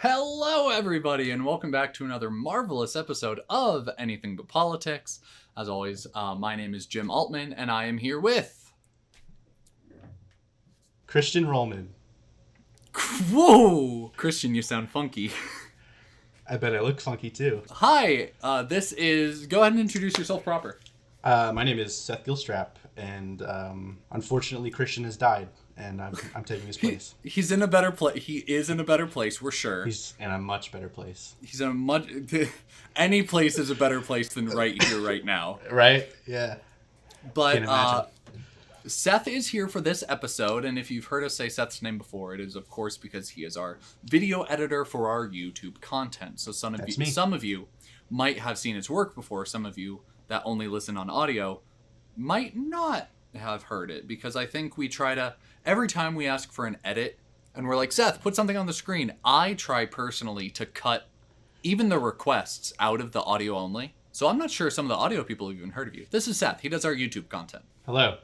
Hello, everybody, and welcome back to another marvelous episode of Anything But Politics. As always, my name is Jim Altman, and I am here with... Christian Rollman. Whoa! Christian, you sound funky. I bet I look funky, too. Hi, this is... Go ahead and introduce yourself proper. My name is Seth Gilstrap, and unfortunately Christian has died, and I'm taking his place. He's in a better place. He is in a better place, we're sure. He's in a much better place. He's in a much... Any place is a better place than right here, right now. Right? Yeah. But, Seth is here for this episode, and if you've heard us say Seth's name before, it is, of course, because he is our video editor for our YouTube content. So some of you might have seen his work before. Some of you that only listen on audio might not have heard it, because I think we try to... Every time we ask for an edit, and we're like, Seth, put something on the screen, I try personally to cut even the requests out of the audio only. So I'm not sure some of the audio people have even heard of you. This is Seth. He does our YouTube content. Hello.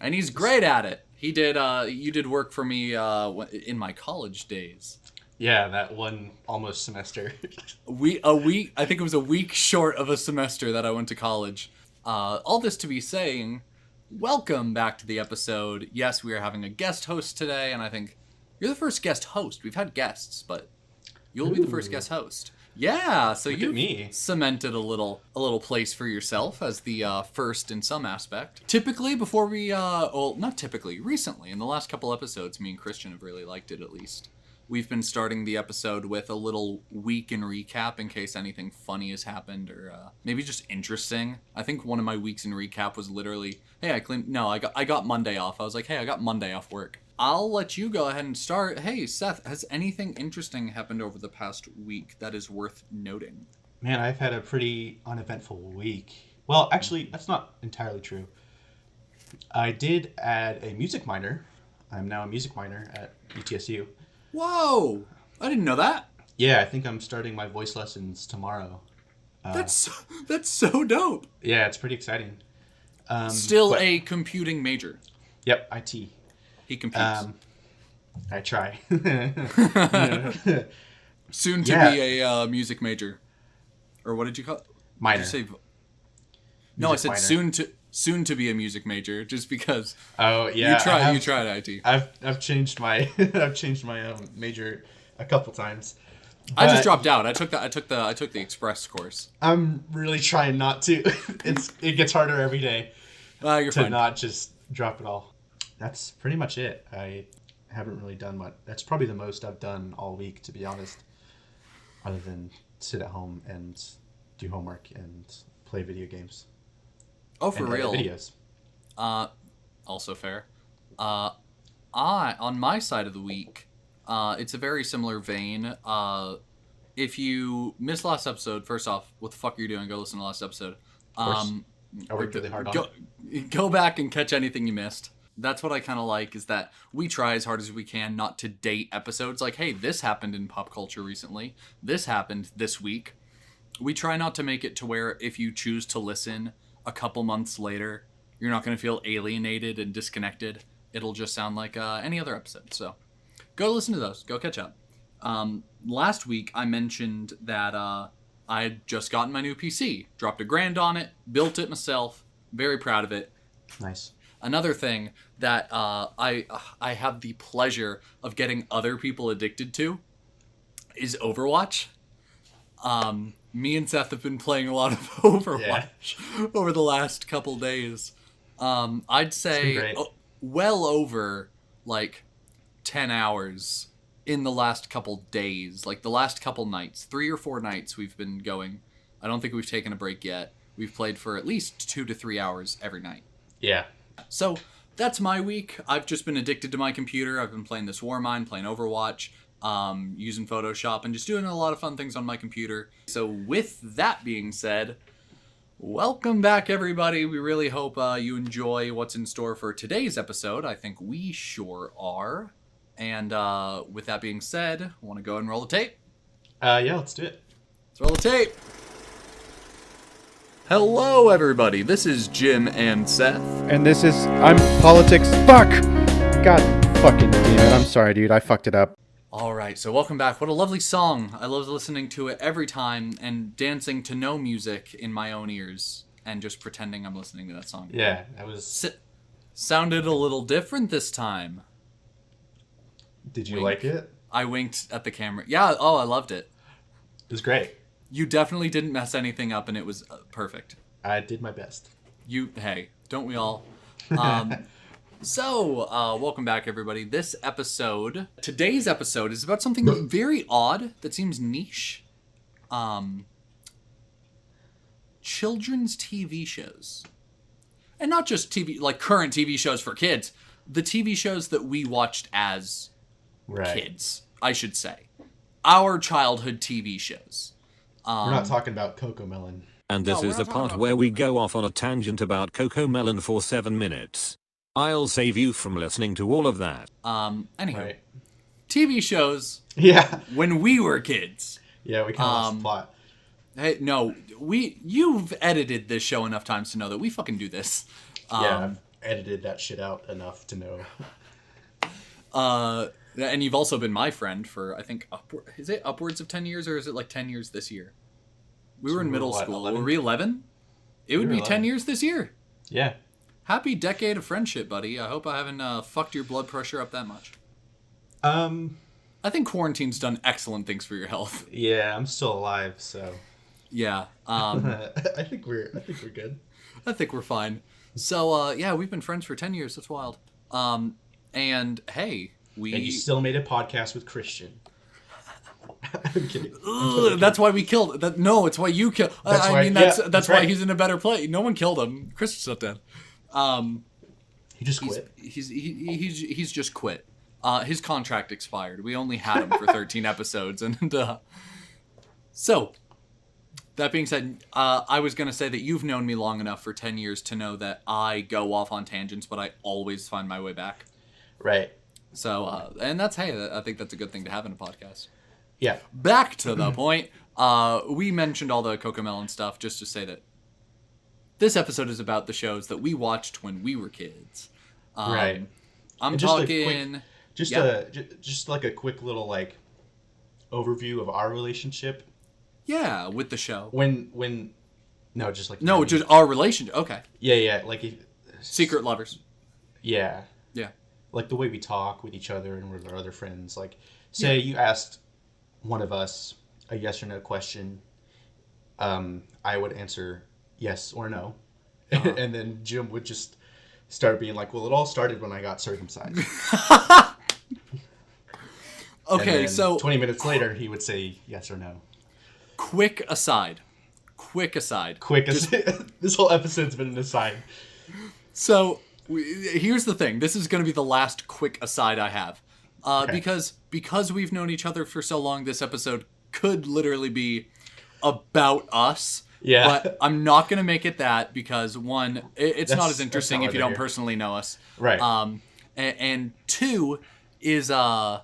And he's great at it. He did. You did work for me in my college days. Yeah, that one almost semester. A week. I think it was a week short of a semester that I went to college. All this to be saying, welcome back to the episode. Yes, we are having a guest host today, and I think you're the first guest host. We've had guests, but you'll be the first guest host. Yeah, so you cemented a little place for yourself as the first in some aspect. Typically, before we, not typically, recently, in the last couple episodes, me and Christian have really liked it at least. We've been starting the episode with a little week in recap in case anything funny has happened or maybe just interesting. I think one of my weeks in recap was literally, hey, I got Monday off. I was like, hey, I got Monday off work. I'll let you go ahead and start. Hey, Seth, has anything interesting happened over the past week that is worth noting? Man, I've had a pretty uneventful week. Well, actually, that's not entirely true. I did add a music minor. I'm now a music minor at UTSU. Whoa! I didn't know that. Yeah, I think I'm starting my voice lessons tomorrow. That's so dope. Yeah, it's pretty exciting. Still a computing major. Yep, IT. He computes. I try. Soon to be a music major. Or what did you call it? Minor. Did you say... No, I said minor. Soon to be a music major, just because. Oh yeah, you tried IT. I've changed my major a couple times. I just dropped out. I took the express course. I'm really trying not to. It gets harder every day. You're fine. Not just drop it all. That's pretty much it. I haven't really done much. That's probably the most I've done all week, to be honest. Other than sit at home and do homework and play video games. Oh, for real? Videos. Also fair. On my side of the week, it's a very similar vein. If you missed last episode, first off, what the fuck are you doing? Go listen to last episode. I worked really hard on it. Go back and catch anything you missed. That's what I kind of like, is that we try as hard as we can not to date episodes. Like, hey, this happened in pop culture recently. This happened this week. We try not to make it to where if you choose to listen a couple months later, you're not going to feel alienated and disconnected. It'll just sound like any other episode. So go listen to those. Go catch up. Last week, I mentioned that I had just gotten my new PC. Dropped $1,000 on it. Built it myself. Very proud of it. Nice. Another thing that I have the pleasure of getting other people addicted to is Overwatch. Me and Seth have been playing a lot of Overwatch over the last couple days. I'd say well over like 10 hours in the last couple days, like the last couple nights, 3 or 4 nights we've been going. I don't think we've taken a break yet. We've played for at least 2 to 3 hours every night. Yeah. So that's my week. I've just been addicted to my computer. I've been playing this Warmind, playing Overwatch, using Photoshop, and just doing a lot of fun things on my computer. So with that being said, welcome back, everybody. We really hope you enjoy what's in store for today's episode. I think we sure are. And with that being said, want to go and roll the tape? Yeah, let's do it. Let's roll the tape. Hello, everybody. This is Jim and Seth. And this is... I'm Politics... Fuck! God fucking damn it. I'm sorry, dude. I fucked it up. All right, so welcome back. What a lovely song. I love listening to it every time and dancing to no music in my own ears and just pretending I'm listening to that song. Yeah, that was. Sounded a little different this time. Did you Wink. like it? I winked at the camera. Yeah, oh, I loved it. It was great. You definitely didn't mess anything up and it was perfect. I did my best. Hey, don't we all? Welcome back, everybody. Today's episode is about something very odd that seems niche. Children's TV shows. And not just TV, like current TV shows for kids. The TV shows that we watched as kids, I should say. Our childhood TV shows. We're not talking about Cocomelon. And this is the part where we go off on a tangent about Cocomelon for 7 minutes. I'll save you from listening to all of that. Anyway, TV shows. Yeah. When we were kids. Yeah, we kind of lost the plot. Hey, no, you've edited this show enough times to know that we fucking do this. Yeah, I've edited that shit out enough to know. And you've also been my friend for, I think, is it upwards of 10 years or is it like 10 years this year? We were in middle school. 11? Were we 11? It would be 11. 10 years this year. Yeah. Happy decade of friendship, buddy. I hope I haven't fucked your blood pressure up that much. I think quarantine's done excellent things for your health. Yeah, I'm still alive, so. Yeah. I think we're good. I think we're fine. So, yeah, we've been friends for 10 years. That's wild. And, hey, And you still made a podcast with Christian. I'm kidding. That's why we killed that. No, it's why you killed. That's why right. he's in a better place. No one killed him. Chris is not dead. He just quit. He's just quit. His contract expired. We only had him for 13 episodes, and so that being said, I was gonna say that you've known me long enough for 10 years to know that I go off on tangents, but I always find my way back. Right. So, and that's I think that's a good thing to have in a podcast. Yeah. Back to the point. We mentioned all the Cocomelon stuff just to say that this episode is about the shows that we watched when we were kids. Right. I'm just talking. Just like a quick little like overview of our relationship. Yeah, with the show. Just our relationship. Okay. Yeah. Secret lovers. Yeah. Yeah. Like the way we talk with each other and with our other friends. Like, say you asked one of us a yes or no question, I would answer yes or no, and then Jim would just start being like, "Well, it all started when I got circumcised." Okay, so 20 minutes later, he would say yes or no. Quick aside. This whole episode's been an aside. So here's the thing. This is going to be the last quick aside I have. Okay. Because we've known each other for so long, this episode could literally be about us. Yeah. But I'm not going to make it that because, one, it's not as interesting if you don't here. personally know us. Right. And two is, how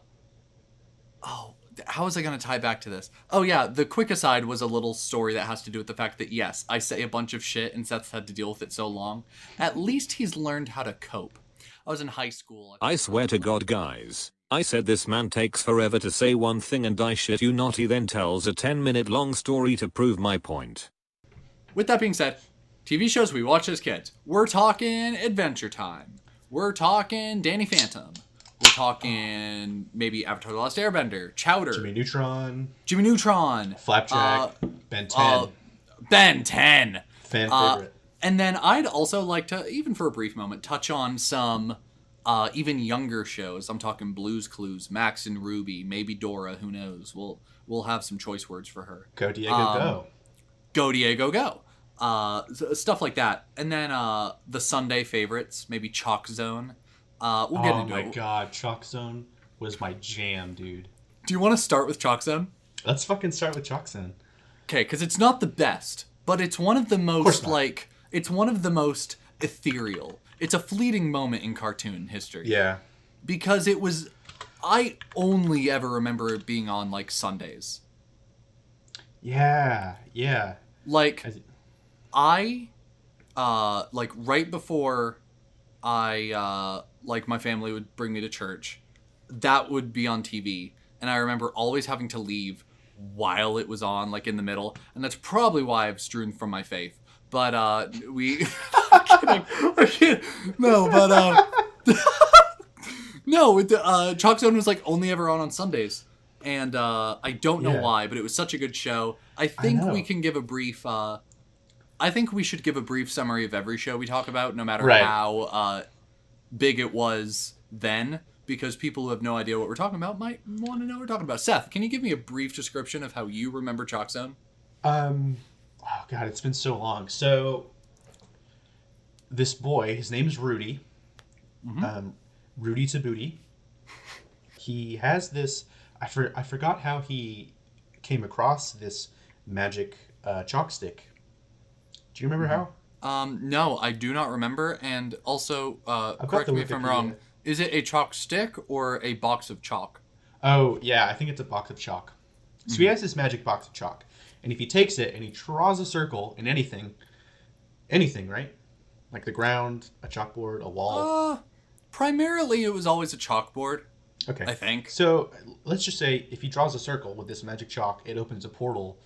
was I going to tie back to this? Oh, yeah, the quick aside was a little story that has to do with the fact that, yes, I say a bunch of shit and Seth's had to deal with it so long. At least he's learned how to cope. I was in high school. I swear to God, guys. I said this man takes forever to say one thing and I shit you not, he then tells a 10-minute long story to prove my point. With that being said, TV shows we watched as kids. We're talking Adventure Time. We're talking Danny Phantom. We're talking maybe Avatar The Last Airbender, Chowder. Jimmy Neutron. Flapjack. Ben 10. Ben 10. Fan favorite. And then I'd also like to, even for a brief moment, touch on some even younger shows. I'm talking Blue's Clues, Max and Ruby, maybe Dora, who knows. We'll have some choice words for her. Go Diego, go. Go Diego, go. Stuff like that. And then the Sunday favorites, maybe Chalk Zone. We'll get into it. Oh my god, Chalk Zone was my jam, dude. Do you want to start with Chalk Zone? Let's fucking start with Chalk Zone. Okay, because it's not the best, but it's one of the most, it's one of the most ethereal. It's a fleeting moment in cartoon history. Yeah. Because I only ever remember it being on, like, Sundays. Yeah. Like, like, right before my family would bring me to church, that would be on TV. and I remember always having to leave while it was on, like in the middle, and that's probably why I've strewn from my faith. But we, I'm kidding. No, but no, Chalk Zone was like only ever on Sundays, and I don't know Yeah. why, but it was such a good show. I I think know. we can give a brief. I think we should give a brief summary of every show we talk about, no matter Right. how big it was then, because people who have no idea what we're talking about might want to know what we're talking about. Seth, can you give me a brief description of how you remember Chalk Zone? Oh god, it's been so long. So this boy, his name is Rudy. Rudy to booty. He has this. I forgot how he came across this magic chalk stick. Do you remember how? No, I do not remember, and also, got correct the me if I'm Wikipedia. wrong, is it a chalk stick or a box of chalk? Oh yeah, I think it's a box of chalk. So he has this magic box of chalk, and if he takes it and he draws a circle in anything, right? Like the ground, a chalkboard, a wall. Primarily it was always a chalkboard, Okay. I think. So let's just say if he draws a circle with this magic chalk, it opens a portal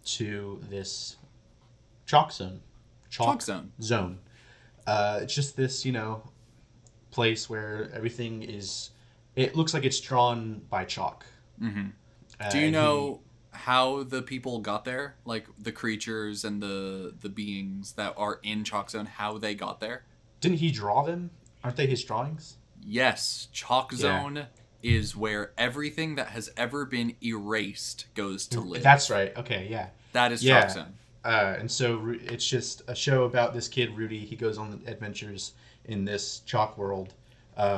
to this chalk zone. Chalk zone. Zone. It's just this, place where everything is. It looks like it's drawn by chalk. Do you know how the people got there? Like the creatures and the beings that are in Chalk Zone, how they got there? Didn't he draw them? Aren't they his drawings? Yes, Chalk Zone is where everything that has ever been erased goes to live. That's right. Okay, yeah. That is Yeah. Chalk Zone. And so it's just a show about this kid, Rudy. He goes on adventures in this chalk world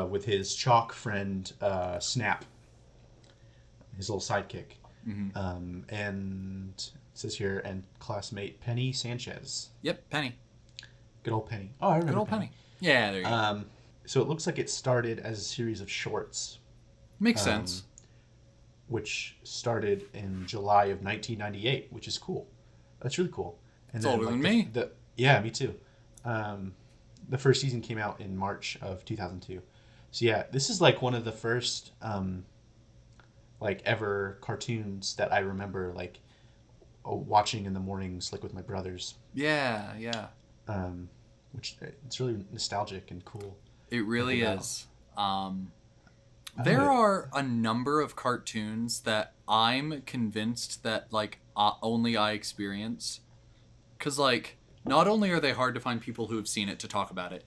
with his chalk friend, Snap, his little sidekick. And it says here, and classmate Penny Sanchez. Yep, Penny. Good old Penny. Oh, I remember Good old Penny. Yeah, there you go. So it looks like it started as a series of shorts, Makes sense. which started in July of 1998, which is cool. That's really cool. And It's older than me. Yeah, me too. The first season came out in March of 2002. So yeah, this is like one of the first ever cartoons that I remember watching in the mornings, like with my brothers. Yeah. Which it's really nostalgic and cool. It really about. is. There are a number of cartoons that I'm convinced that only I experience, because not only are they hard to find people who have seen it to talk about it,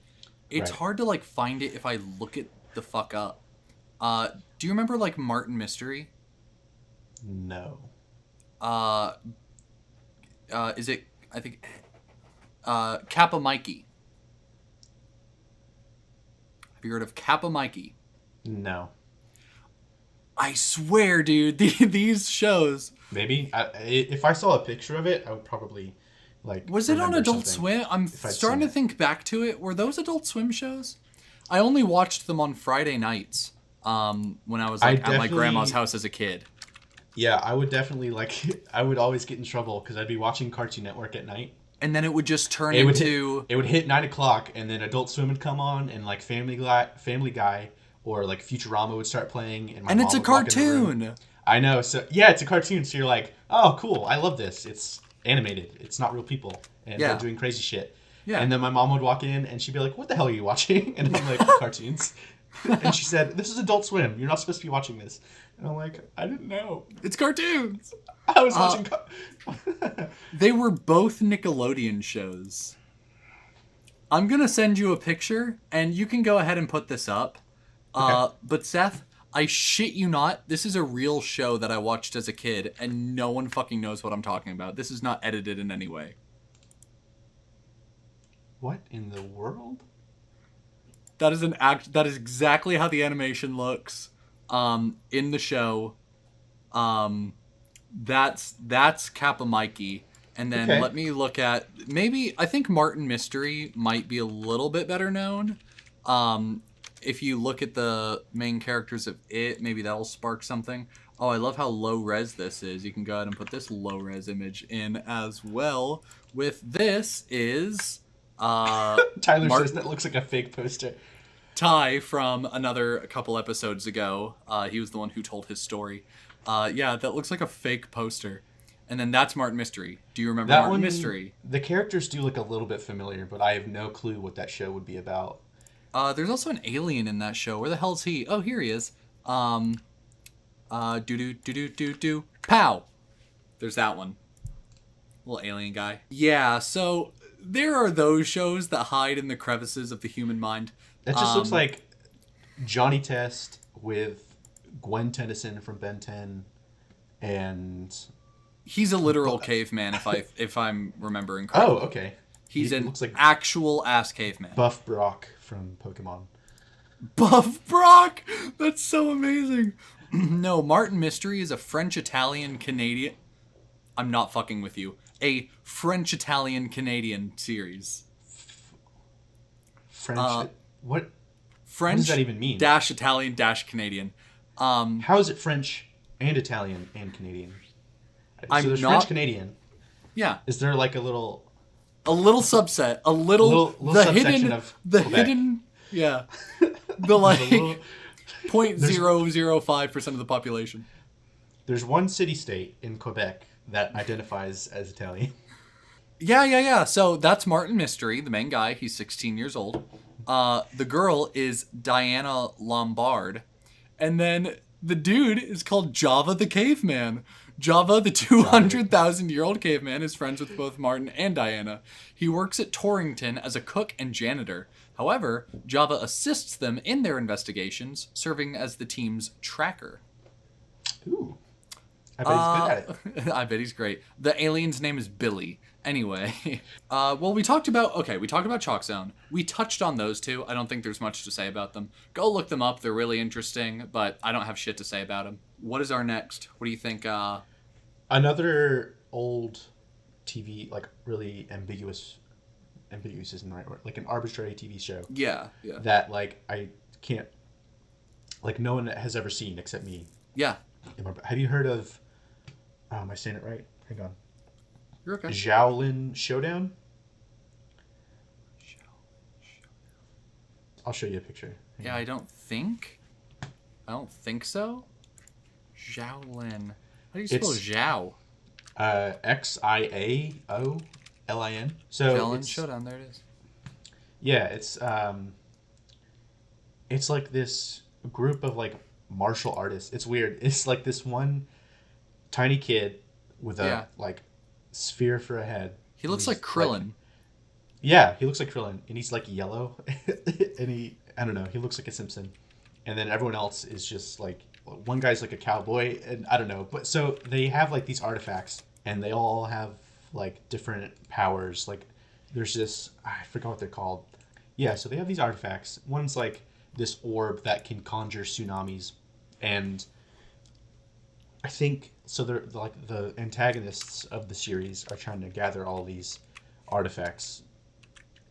it's Right. hard to find it if I look it the fuck up. Do you remember Martin Mystery? No. Is it? I think. Kappa Mikey. Have you heard of Kappa Mikey? No. I swear, dude, these shows. Maybe if I saw a picture of it, I would probably Was it on remember Adult something Swim? I'm if I'd starting seen to it. think back to it. Were those Adult Swim shows? I only watched them on Friday nights. When I was at my grandma's house as a kid. Yeah, I would definitely I would always get in trouble because I'd be watching Cartoon Network at night. And then it would just turn It would into. It would hit 9:00, and then Adult Swim would come on, and Family Guy, or Futurama would start playing, and my And mom it's a would walk in the room. cartoon. I know. So yeah, it's a cartoon. So you're like, oh, cool. I love this. It's animated. It's not real people, and Yeah. they're doing crazy shit. Yeah. And then my mom would walk in, and she'd be like, "What the hell are you watching?" And I'm like, "Cartoons." And she said, "This is Adult Swim. You're not supposed to be watching this." And I'm like, "I didn't know. It's cartoons. I was watching." They were both Nickelodeon shows. I'm going to send you a picture, and you can go ahead and put this up. Okay. But Seth, I shit you not, this is a real show that I watched as a kid, and no one fucking knows what I'm talking about. This is not edited in any way. What in the world? That is that is exactly how the animation looks in the show. That's Kappa Mikey. And then Okay. let me look at I think Martin Mystery might be a little bit better known. If you look at the main characters of it, maybe that'll spark something. Oh, I love how low res this is. You can go ahead and put this low res image in as well. With this is Tyler says that looks like a fake poster. Ty from a couple episodes ago. He was the one who told his story. Yeah, that looks like a fake poster. And then that's Martin Mystery. Do you remember That Martin one, Mystery? the characters do look a little bit familiar, but I have no clue what that show would be about. There's also an alien in that show. Where the hell is he? Oh, here he is. Do. Pow! There's that one. Little alien guy. Yeah, so there are those shows that hide in the crevices of the human mind. That just looks like Johnny Test with Gwen Tennyson from Ben 10 and... He's a literal caveman, if I'm remembering correctly. Oh, okay. He's He an looks like actual ass caveman. Buff Brock from Pokemon. Buff Brock! That's so amazing. No, Martin Mystery is a French-Italian-Canadian... I'm not fucking with you. A French-Italian-Canadian series. French... what French does that even mean? dash Italian dash Canadian. How is it French and Italian and Canadian? I'm so there's not- French Canadian. Yeah. Is there like a little subset, a little Little the subsection hidden, of the Quebec. hidden, yeah, the like little- 0.005% of the population. There's one city-state in Quebec that identifies as Italian. Yeah. So that's Martin Mystery, the main guy. He's 16 years old. The girl is Diana Lombard, and then the dude is called Java the Caveman. Java, the 200,000-year-old caveman, is friends with both Martin and Diana. He works at Torrington as a cook and janitor. However, Java assists them in their investigations, serving as the team's tracker. Ooh. I bet he's good at it. I bet he's great. The alien's name is Billy. Anyway, well, we talked about Chalk Zone. We touched on those two. I don't think there's much to say about them. Go look them up. They're really interesting, but I don't have shit to say about them. What is our next? What do you think? Another old TV, like really ambiguous isn't the right word, like an arbitrary TV show Yeah. that like I can't, like no one has ever seen except me. Yeah. Have you heard of, am I saying it right? Hang on. You're okay. Shaolin Showdown? I'll show you a picture. Hang Yeah, on. I don't think so. Shaolin. How do you spell It's- Zhao? Xiaolin. So Shaolin it's- Showdown. There it is. Yeah, it's like this group of like martial artists. It's weird. It's like this one tiny kid with a Yeah. like sphere for a head. He looks He's, like Krillin. Yeah, he looks like Krillin, and he's like yellow, and I don't know, he looks like a Simpson, and then everyone else is just like, one guy's like a cowboy, and I don't know, but so they have like these artifacts, and they all have like different powers. Like there's this, I forgot what they're called. Yeah, so they have these artifacts. One's like this orb that can conjure tsunamis, and I think so. They're like the antagonists of the series are trying to gather all these artifacts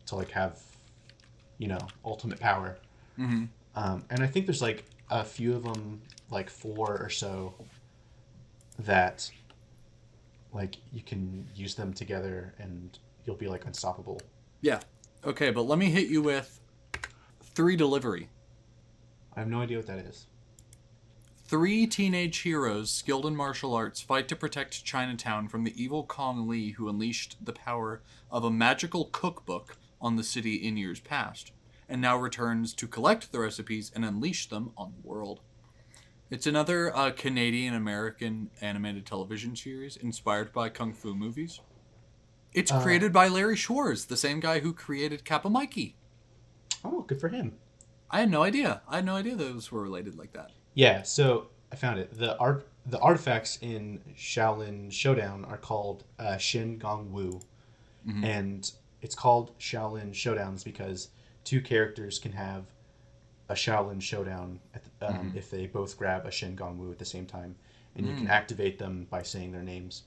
to like have, ultimate power. Mm-hmm. And I think there's like a few of them, like 4 or so, that like you can use them together and you'll be like unstoppable. Yeah. Okay, but let me hit you with 3 Delivery. I have no idea what that is. 3 teenage heroes skilled in martial arts fight to protect Chinatown from the evil Kong Lee who unleashed the power of a magical cookbook on the city in years past, and now returns to collect the recipes and unleash them on the world. It's another Canadian-American animated television series inspired by kung fu movies. It's created by Larry Schwartz, the same guy who created Kappa Mikey. Oh, good for him. I had no idea. Those were related like that. Yeah, so I found it. The artifacts in Shaolin Showdown are called Shin Gong Wu, and it's called Shaolin Showdowns because 2 characters can have a Shaolin Showdown if they both grab a Shin Gong Wu at the same time, and you can activate them by saying their names.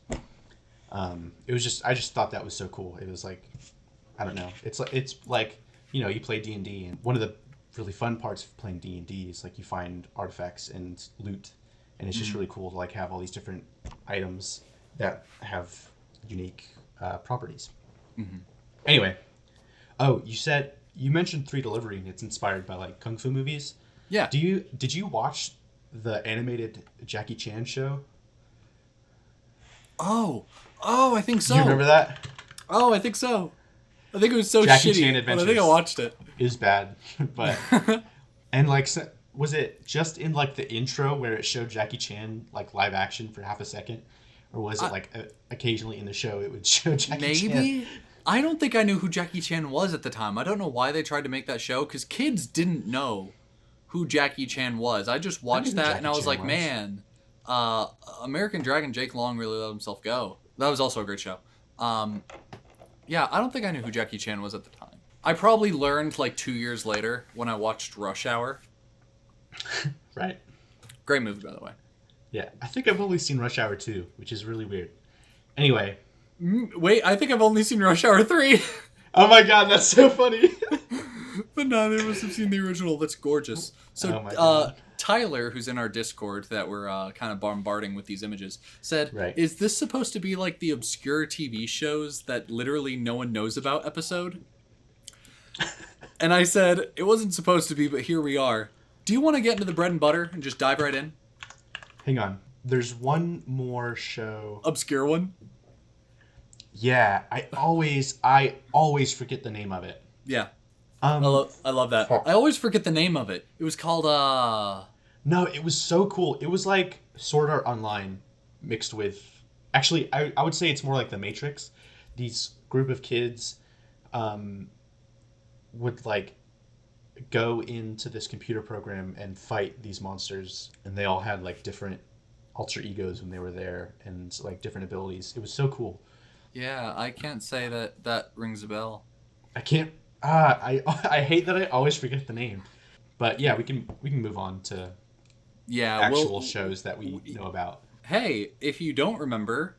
It was just I just thought that was so cool. It was like, I don't know. It's like you play D&D, and one of the really fun parts of playing D&D is like you find artifacts and loot, and it's just really cool to like have all these different items that have unique properties. Anyway, you said You mentioned 3 Delivery, and it's inspired by like kung fu movies. Yeah. Did you watch the animated Jackie Chan show? Oh, I think so. Do you remember that? Oh, I think so. I think it was so Jackie shitty, Chan but Adventures. I think I watched it. It was bad, but and like was it just in like the intro where it showed Jackie Chan like live action for half a second, or was it like occasionally in the show it would show Jackie Chan? Maybe. I don't think I knew who Jackie Chan was at the time. I don't know why they tried to make that show, because kids didn't know who Jackie Chan was. I just watched that and I was like, man, American Dragon Jake Long really let himself go. That was also a great show. Yeah, I don't think I knew who Jackie Chan was at the time. I probably learned like 2 years later when I watched Rush Hour. Right. Great movie, by the way. Yeah, I think I've only seen Rush Hour 2, which is really weird. Anyway. Wait, I think I've only seen Rush Hour 3. Oh my god, that's so funny. But neither of us have seen the original. That's gorgeous. So, Tyler, who's in our Discord that we're kind of bombarding with these images, said, right. Is this supposed to be like the obscure TV shows that literally no one knows about episode? And I said, it wasn't supposed to be, but here we are. Do you want to get into the bread and butter and just dive right in? Hang on. There's one more show. Obscure one? Yeah, I always forget the name of it. Yeah. I love that. I always forget the name of it. It was called, No, it was so cool. It was like Sword Art Online mixed with... Actually, I would say it's more like The Matrix. These group of kids would like go into this computer program and fight these monsters, and they all had like different alter egos when they were there and like different abilities. It was so cool. Yeah, I can't say that rings a bell. I can't... I hate that I always forget the name. But yeah, we can move on to actual shows that we know about. Hey, if you don't remember,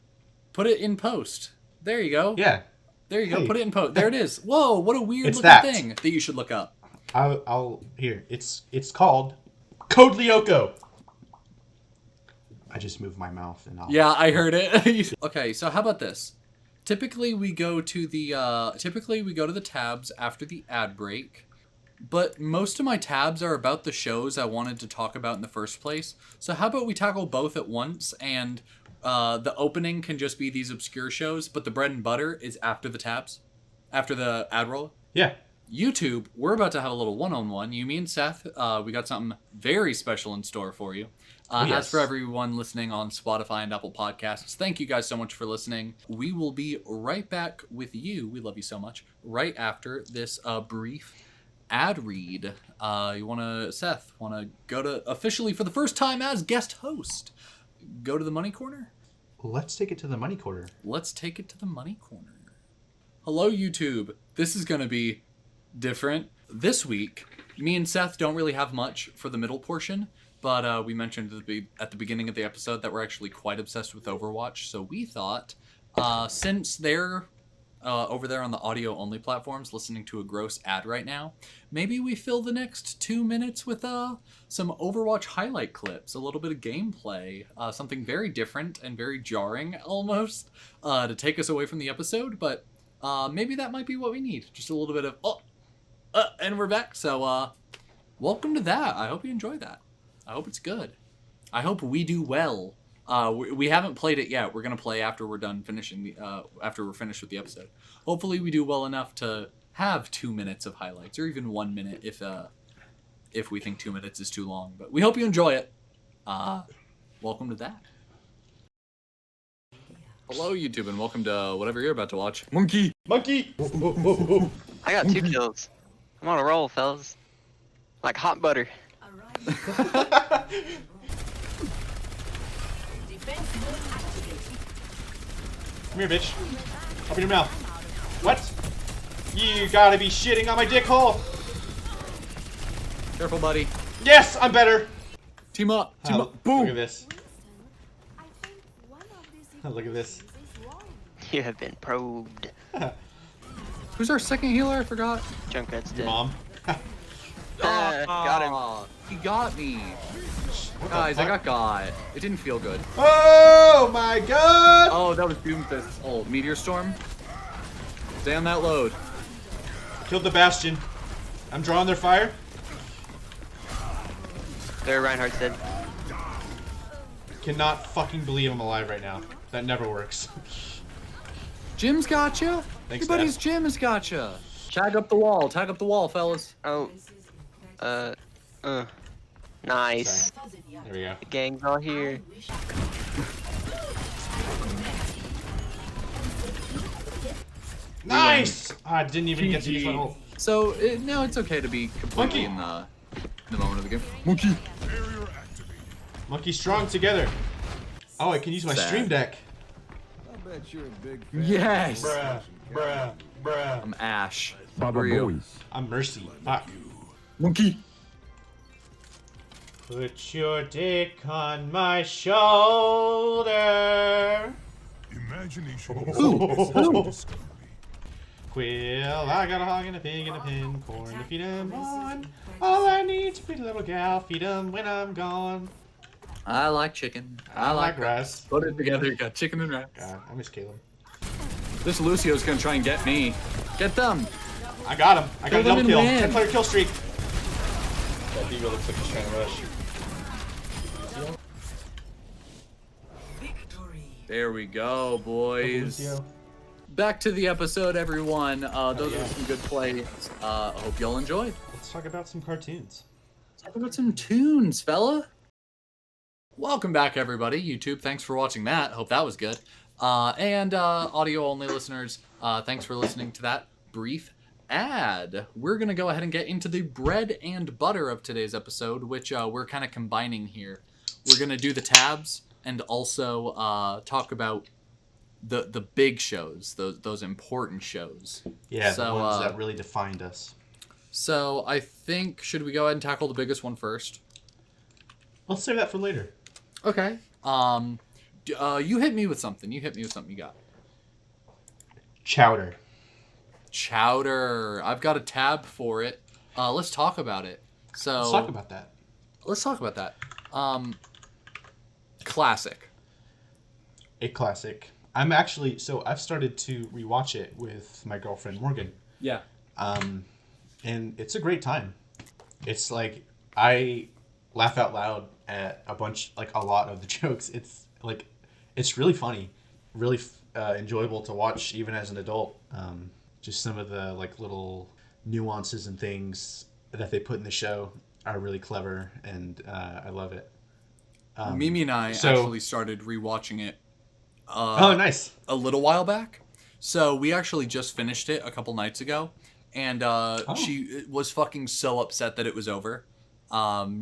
put it in post. There you go. Yeah. There you go. Put it in post. There it is. Whoa, what a weird looking thing that you should look up. I'll here. It's called Code Lyoko. I just moved my mouth and I'll... Yeah, I heard it. Okay, so how about this? Typically we go to the tabs after the ad break, but most of my tabs are about the shows I wanted to talk about in the first place. So how about we tackle both at once, and the opening can just be these obscure shows, but the bread and butter is after the tabs, after the ad roll? Yeah. YouTube, we're about to have a little one-on-one. You, me, and Seth, we got something very special in store for you. As for everyone listening on Spotify and Apple Podcasts, thank you guys so much for listening. We will be right back with you. We love you so much. Right after this brief ad read. Seth, want to go to, officially for the first time as guest host, go to the Money Corner? Let's take it to the Money Corner. Let's take it to the Money Corner. Hello, YouTube. This is going to be different. This week, me and Seth don't really have much for the middle portion, but we mentioned at the beginning of the episode that we're actually quite obsessed with Overwatch, so we thought, since they're over there on the audio-only platforms listening to a gross ad right now, maybe we fill the next 2 minutes with some Overwatch highlight clips, a little bit of gameplay, something very different and very jarring almost, to take us away from the episode, but maybe that might be what we need. Just a little bit of, and we're back, so welcome to that. I hope you enjoy that. I hope it's good. I hope we do well. We haven't played it yet. We're gonna play after we're done finishing after we're finished with the episode. Hopefully, we do well enough to have 2 minutes of highlights, or even 1 minute if we think 2 minutes is too long. But we hope you enjoy it. Welcome to that. Hello, YouTube, and welcome to whatever you're about to watch. Monkey. I got 2 kills. I'm on a roll, fellas. Like hot butter. Come here, bitch. Open your mouth. What? You gotta be shitting on my dick hole. Careful, buddy. Yes, I'm better. Team up. Team up. Boom. Look at this. Look at this. You have been probed. Who's our second healer? I forgot. Junkrat's dead. Mom. Got him. He got me. Guys, I got. It didn't feel good. Oh my god! Oh, that was Doomfist's ult. Meteor Storm. Stay on that load. Killed the Bastion. I'm drawing their fire. There, Reinhardt's dead. Cannot fucking believe I'm alive right now. That never works. Jim's gotcha. Thanks, Everybody's Seth. Jim has gotcha. Tag up the wall. Tag up the wall, fellas. Oh. Nice. Sorry. There we go. The gang's all here. Nice! I didn't even get to use my ult. So no, it's okay to be completely Monkey. in the moment of the game. Monkey. Monkey strong together. Oh, I can use my Sad. stream deck. I bet you're a big fan. Yes. Bruh. I'm Ash. Baba Who are you? Boys. I'm Mercy. Fuck. Monkey. Put your dick on my shoulder. Imagination Ooh. Quill, I got a hog and a pig and a pin, corn to feed 'em on. All I need's a pretty little gal, feed 'em when I'm gone. I like chicken. I like rice. Put it together. You got chicken and rice. God, I miss Caleb. This Lucio's gonna try and get me. Get them. I got him. I got a Kill double them kill. and win. 10 player kill streak. That D.Va looks like he's trying to rush. There we go, boys. Lucio. Back to the episode, everyone. Those are some good plays. I hope y'all enjoyed. Let's talk about some cartoons. Talk about some tunes, fella. Welcome back, everybody. YouTube, thanks for watching that. Hope that was good. And audio-only listeners, thanks for listening to that brief ad. We're going to go ahead and get into the bread and butter of today's episode, which we're kind of combining here. We're going to do the tabs and also talk about the big shows, those important shows. Yeah, So, the ones that really defined us. So I think, should we go ahead and tackle the biggest one first? Let's save that for later. Okay. You hit me with something. You got. Chowder. Chowder. I've got a tab for it. Let's talk about it. So Let's talk about that. Let's talk about that. Classic. A classic. I've started to rewatch it with my girlfriend Morgan. Yeah. And it's a great time. It's like, I laugh out loud at a lot of the jokes. It's really funny, really enjoyable to watch even as an adult. Just some of the little nuances and things that they put in the show are really clever, and I love it. Mimi and I actually started rewatching it. Oh, nice. A little while back. So we actually just finished it a couple nights ago, and she was fucking so upset that it was over.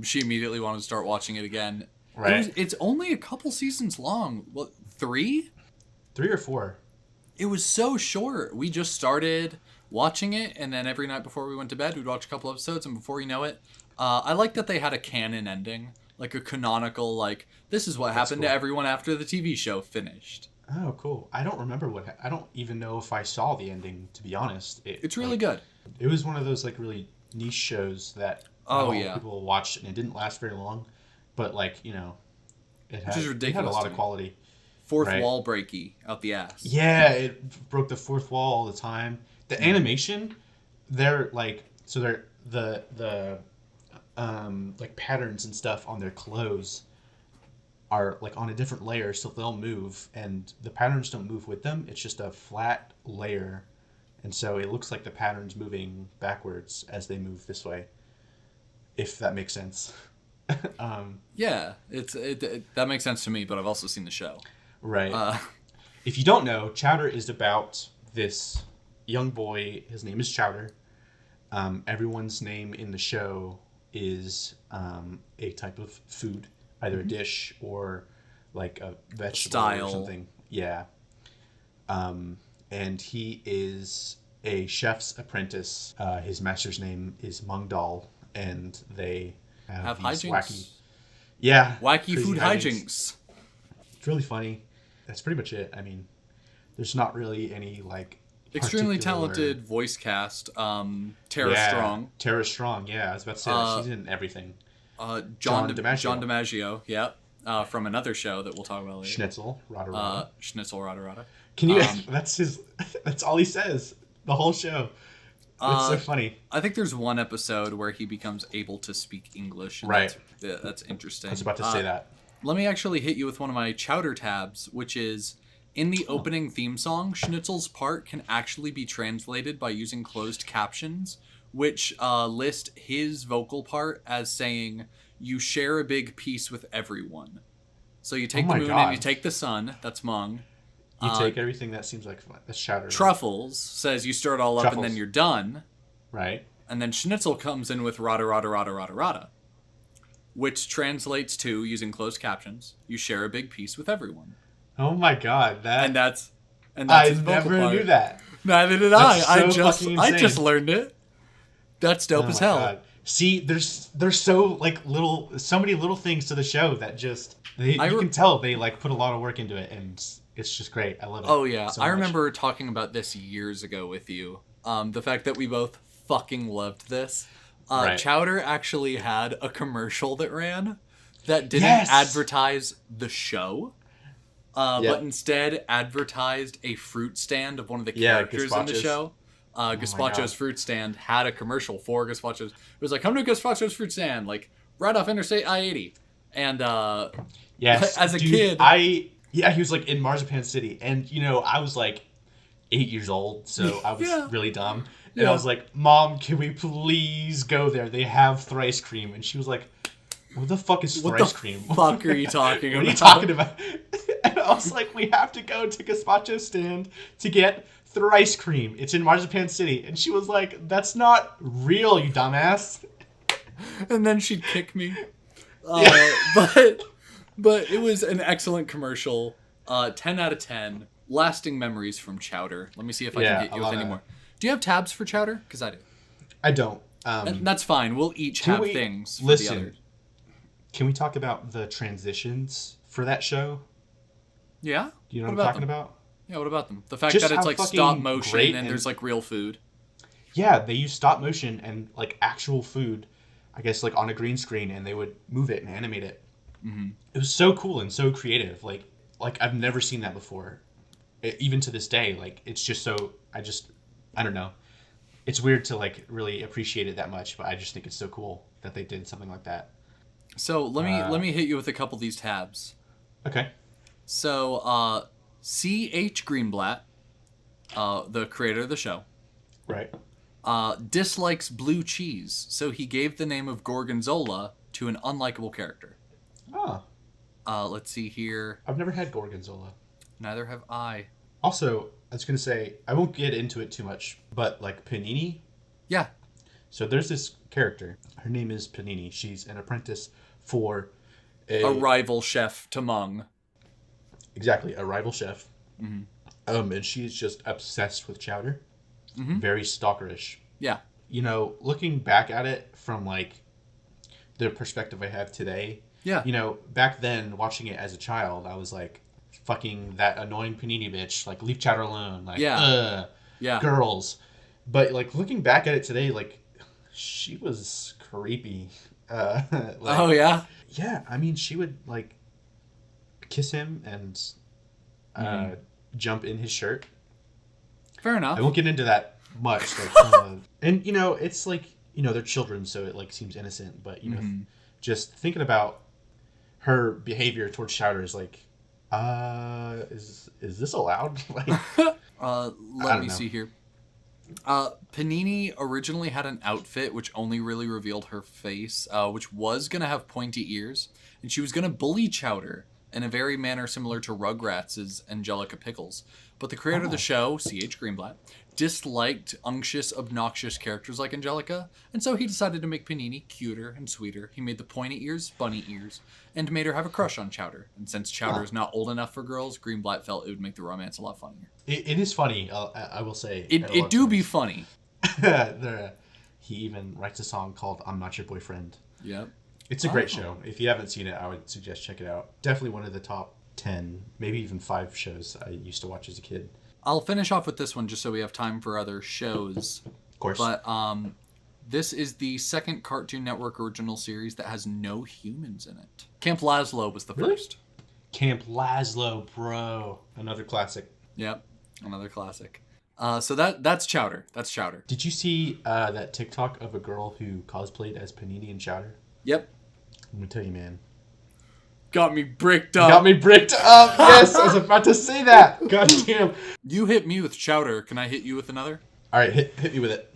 She immediately wanted to start watching it again. Right. It's only a couple seasons long. What, 3? 3 or 4. It was so short. We just started watching it, and then every night before we went to bed, we'd watch a couple episodes, and before you know it, I like that they had a canon ending, like a canonical, this is what happened to cool. everyone after the TV show finished. Oh, cool. I don't remember I don't even know if I saw the ending, to be honest. It's really good. It was one of those really niche shows that not a lot of people watched, and it didn't last very long, but it had, is it ridiculous had a lot to of me. quality. Fourth Right. wall breaky out the ass. Yeah, it broke the fourth wall all the time. The animation, they're the patterns and stuff on their clothes are on a different layer, so they'll move, and the patterns don't move with them. It's just a flat layer, and so it looks like the pattern's moving backwards as they move this way, if that makes sense. Yeah, that makes sense to me, but I've also seen the show. Right. If you don't know, Chowder is about this young boy. His name is Chowder. Everyone's name in the show is a type of food, either a dish or a vegetable Style. or something. Yeah. And he is a chef's apprentice. His master's name is Mungdal, and they have these hijinks. wacky Wacky food hijinks. It's really funny. That's pretty much it. I mean, there's not really any Extremely particular- talented voice cast. Tara Yeah, Strong. Tara Strong, yeah. I was about to say that. She's in everything. John DiMaggio. John DiMaggio, yeah. From another show that we'll talk about later. Schnitzel, Rada Rada. Schnitzel Rada Rada. Can you? That's all he says. The whole show. It's so funny. I think there's one episode where he becomes able to speak English. And Right. That's interesting. I was about to say that. Let me actually hit you with one of my Chowder tabs, which is in the opening theme song, Schnitzel's part can actually be translated by using closed captions, which list his vocal part as saying, "You share a big piece with everyone." So you take the moon and you take the sun. That's Mung. You take everything that seems like fun. That's Chowder. Truffles says you stir it all up and then you're done. Right. And then Schnitzel comes in with rada rada rada rada rada, which translates to, using closed captions, "You share a big piece with everyone." Oh my god, and that's I his vocal never part. knew that. Neither did That's I. so fucking I insane. just learned it. That's dope as hell. God. See, there's so like so many little things to the show that just you can tell they like put a lot of work into it, and it's just great. I love it. Oh yeah, so I much. remember talking about this years ago with you. The fact that we both fucking loved this. Right. Chowder actually had a commercial that ran that didn't Yes! advertise the show. But instead advertised a fruit stand of one of the characters in the show. Gazpacho's fruit stand had a commercial for Gazpacho's. It was like, "Come to Gazpacho's fruit stand, like right off Interstate I-80." And yes, as a dude, kid, he was like in Marzipan City, and I was like 8 years old, so I was really dumb. And I was like, "Mom, can we please go there? They have thrice cream." And she was like, "What the fuck is thrice cream? What the fuck are you talking about? What are you talking about?" And I was like, "We have to go to Gazpacho's stand to get thrice cream. It's in Marzipan City." And she was like, "That's not real, you dumbass." And then she'd kick me. But it was an excellent commercial. 10 out of 10. Lasting memories from Chowder. Let me see if I can get you with any more. Do you have tabs for Chowder? Because I do. I don't. And that's fine. We'll each have things for the others. Can we talk about the transitions for that show? Yeah? Do you know what I'm talking about? Yeah, what about them? The fact Just that it's how like fucking stop motion great and there's like real food. Yeah, they use stop motion and like actual food, I guess, like on a green screen, and they would move it and animate it. Mm-hmm. It was so cool and so creative. Like I've never seen that before. Even to this day, like it's just so I don't know. It's weird to like really appreciate it that much, but I just think it's so cool that they did something like that. So let me hit you with a couple of these tabs. Okay. So C.H. Greenblatt, the creator of the show, right, dislikes blue cheese, so he gave the name of Gorgonzola to an unlikable character. Oh. Let's see here. I've never had Gorgonzola. Neither have I. Also, I was going to say, I won't get into it too much, but like Panini? Yeah. So there's this character. Her name is Panini. She's an apprentice for a rival chef to Mung. Exactly, a rival chef. Mm-hmm. And she's just obsessed with Chowder. Mm-hmm. Very stalkerish. Yeah. Looking back at it from like the perspective I have today. Yeah. Back then, watching it as a child, I was like, fucking that annoying Panini bitch. Like, leave Chowder alone. Like, yeah. Girls. But like looking back at it today, like she was creepy. Oh yeah. Yeah, I mean, she would like kiss him and jump in his shirt. Fair enough. I won't get into that much. Like, and it's like they're children, so it like seems innocent. But just thinking about her behavior towards Chowder is like, is this allowed? Like, let me see here. Panini originally had an outfit which only really revealed her face, which was going to have pointy ears, and she was going to bully Chowder in a very manner similar to Rugrats' Angelica Pickles. But the creator of the show, C.H. Greenblatt, disliked unctuous, obnoxious characters like Angelica, and so he decided to make Panini cuter and sweeter. He made the pointy ears bunny ears, and made her have a crush on Chowder. And since Chowder is not old enough for girls, Greenblatt felt it would make the romance a lot funnier. It is funny, I will say. It do be funny. He even writes a song called "I'm Not Your Boyfriend." Yep. It's a great show. If you haven't seen it, I would suggest check it out. Definitely one of the top 10, maybe even 5 shows I used to watch as a kid. I'll finish off with this one just so we have time for other shows. Of course. But this is the second Cartoon Network original series that has no humans in it. Camp Lazlo was the first. Camp Lazlo, bro. Another classic. Yep, another classic. So that's Chowder. That's Chowder. Did you see that TikTok of a girl who cosplayed as Panini and Chowder? Yep. I'm gonna tell you, man. Got me bricked up. Got me bricked up. Yes, I was about to say that. God damn. You hit me with Chowder. Can I hit you with another? All right, hit me with it.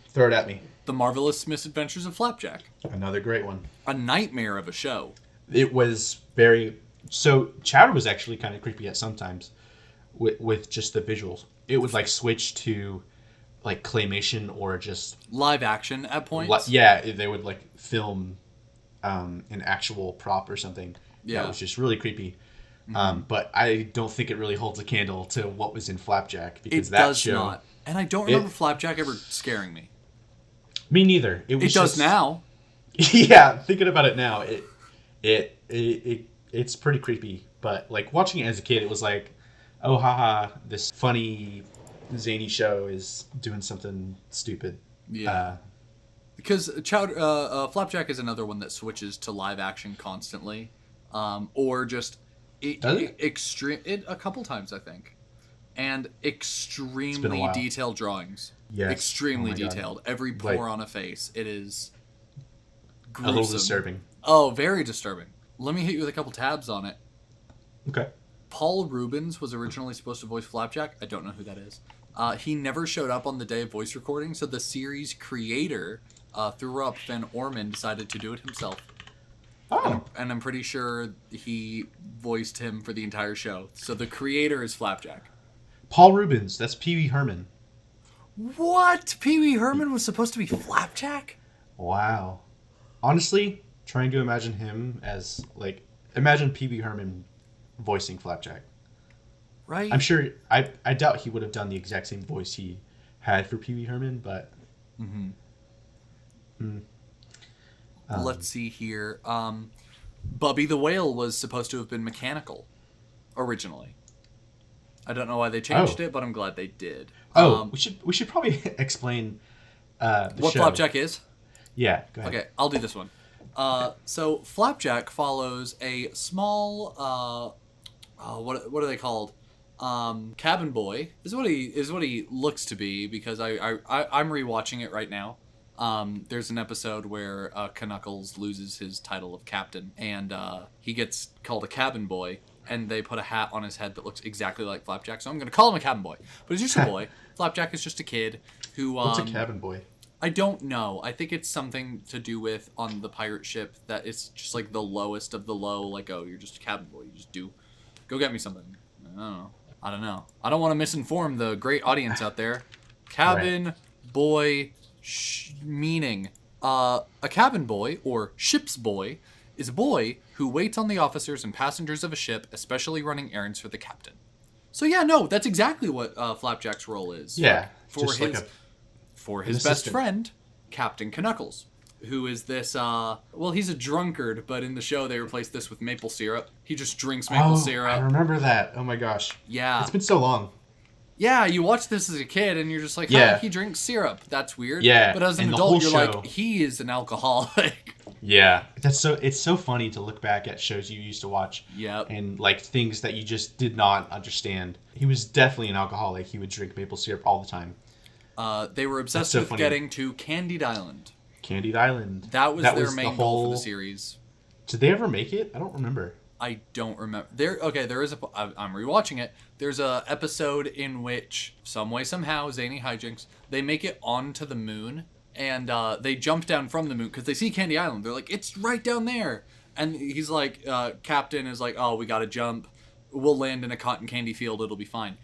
Throw it at me. The Marvelous Misadventures of Flapjack. Another great one. A nightmare of a show. It was very... So, Chowder was actually kind of creepy at sometimes with just the visuals. It would, like, switch to, like, claymation or just... Live action at points. Yeah, they would, like, film an actual prop or something. Yeah. That was just really creepy. But I don't think it really holds a candle to what was in Flapjack. Because It that does show... not. And I don't remember Flapjack ever scaring me. Me neither. It Does just, now. Yeah, thinking about it now, it's pretty creepy. But like watching it as a kid, it was like, oh haha, this funny, zany show is doing something stupid. Yeah. Because Flapjack is another one that switches to live action constantly, or just extreme. A couple times I think, and extremely detailed drawings. Yes. Extremely Oh my God. detailed. Every pore on a face. It is gruesome. A little disturbing. Oh, very disturbing. Let me hit you with a couple tabs on it. Okay. Paul Rubens was originally supposed to voice Flapjack. I don't know who that is. He never showed up on the day of voice recording, so the series creator, through up Van Orman, decided to do it himself. Oh. And I'm pretty sure he voiced him for the entire show. So the creator is Flapjack. Paul Rubens. That's Pee Wee Herman. What? Pee Wee Herman was supposed to be Flapjack? Wow. Honestly, trying to imagine him as like imagine Pee Wee Herman voicing Flapjack. Right? I'm sure. I doubt he would have done the exact same voice he had for Pee Wee Herman, but. Let's see here. Bubby the Whale was supposed to have been mechanical originally. I don't know why they changed it, but I'm glad they did. We should probably explain the what show. Flapjack is. Yeah, go ahead. Okay, I'll do this one. So Flapjack follows a small what are they called? Cabin boy is what he looks to be, because I'm rewatching it right now. There's an episode where Knuckles loses his title of captain, and he gets called a cabin boy, and they put a hat on his head that looks exactly like Flapjack. So I'm going to call him a cabin boy, but he's just a boy. Flapjack is just a kid who. What's a cabin boy? I don't know. I think it's something to do with on the pirate ship that it's just like the lowest of the low. Like, oh, you're just a cabin boy. You just go get me something. I don't know. I don't want to misinform the great audience out there. Cabin boy meaning a cabin boy or ship's boy is a boy who waits on the officers and passengers of a ship, especially running errands for the captain. So yeah, no, that's exactly what Flapjack's role is. Yeah, for his best friend, Captain Knuckles, who is this, he's a drunkard, but in the show they replaced this with maple syrup. He just drinks maple syrup. I remember that. Oh my gosh. Yeah. It's been so long. Yeah, you watch this as a kid and you're just like, he drinks syrup. That's weird. Yeah. But as an adult, you're like, he is an alcoholic. Yeah. It's so funny to look back at shows you used to watch. Yep. And like things that you just did not understand. He was definitely an alcoholic. He would drink maple syrup all the time. They were obsessed with getting to Candied Island. Candied Island. That was their main goal for the series. Did they ever make it? I don't remember. I don't remember. There is I'm rewatching it. There's a episode in which, some way, somehow, zany hijinks, they make it onto the moon, and they jump down from the moon, because they see Candy Island. They're like, it's right down there. And he's like, Captain is like, oh, we gotta jump. We'll land in a cotton candy field. It'll be fine.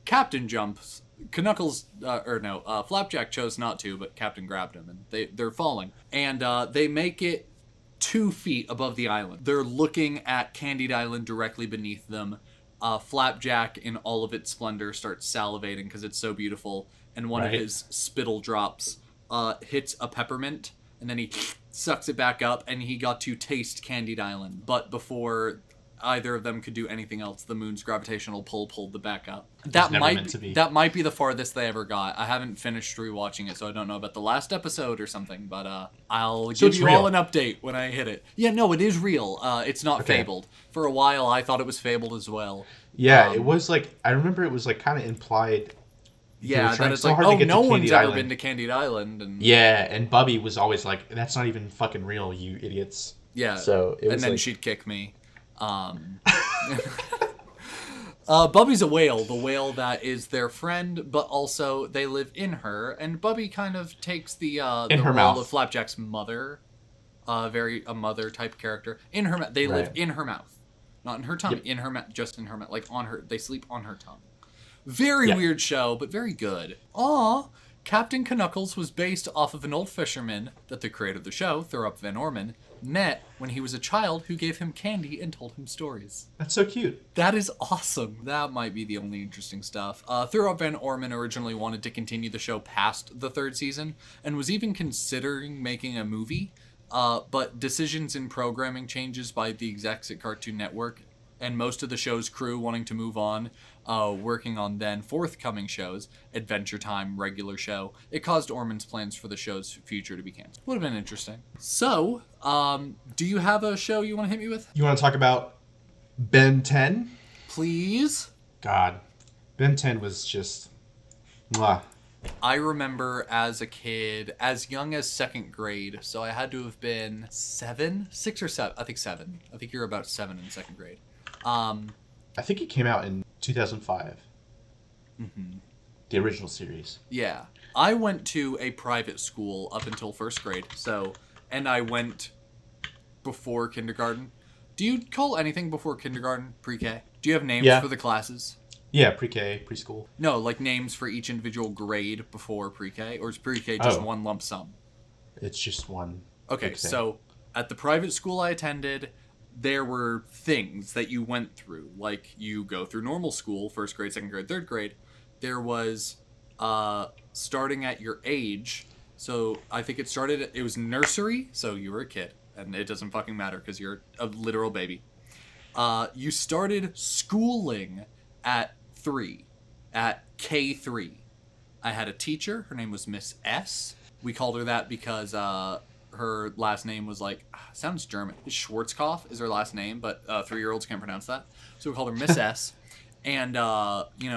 Captain jumps. Flapjack chose not to, but Captain grabbed him, and they're falling. And they make it 2 feet above the island. They're looking at Candied Island directly beneath them. Flapjack, in all of its splendor, starts salivating because it's so beautiful, and one of his spittle drops hits a peppermint, and then he sucks it back up, and he got to taste Candied Island. But before either of them could do anything else. The moon's gravitational pull pulled them back up. never meant to be. That might be the farthest they ever got. I haven't finished rewatching it, so I don't know about the last episode or something. But I'll give you all an update when I hit it. Yeah, no, it is real. It's not fabled. For a while, I thought it was fabled as well. Yeah, it was like, I remember it was like kind of implied. Yeah, that it's so like, oh, no one's ever been to Candide Island. And yeah, and Bubby was always like, that's not even fucking real, you idiots. Yeah, so it was and then like... she'd kick me. Bubby's a whale, the whale that is their friend, but also they live in her, and Bubby kind of takes the role mouth. of Flapjack's mother, a mother type character. In her mouth, they live in her mouth, not in her tummy, in her mouth, just in her mouth, like on her. They sleep on her tongue. Very weird show, but very good. Captain Knuckles was based off of an old fisherman that the creator of the show, Thorup Van Orman, met when he was a child who gave him candy and told him stories. That's so cute. That is awesome. That might be the only interesting stuff. Thorup Van Orman originally wanted to continue the show past the 3rd season and was even considering making a movie, but decisions in programming changes by the execs at Cartoon Network and most of the show's crew wanting to move on, working on then forthcoming shows, Adventure Time, regular show, it caused Orman's plans for the show's future to be canceled. Would have been interesting. So, do you have a show you want to hit me with? You want to talk about Ben 10? Please? God. Ben 10 was just... Mwah. I remember as a kid, as young as 2nd grade, so I had to have been 7? 6 or 7? I think 7. I think you're about 7 in 2nd grade. I think it came out in 2005. Mm-hmm. The original series. Yeah. I went to a private school up until 1st grade, and I went before kindergarten. Do you call anything before kindergarten pre-K? Do you have names for the classes? Yeah, pre-K, preschool. No, like names for each individual grade before pre-K, or is pre-K just one lump sum? It's just one. Okay, so at the private school I attended, there were things that you went through, like you go through normal school, 1st grade, 2nd grade, 3rd grade. There was starting at your age. So I think it was nursery, so you were a kid, and it doesn't fucking matter because you're a literal baby. You started schooling at 3, at K3. I had a teacher, her name was Miss S. We called her that because her last name was like, sounds German. Schwarzkopf is her last name, but 3-year-olds can't pronounce that. So we called her Miss S. And,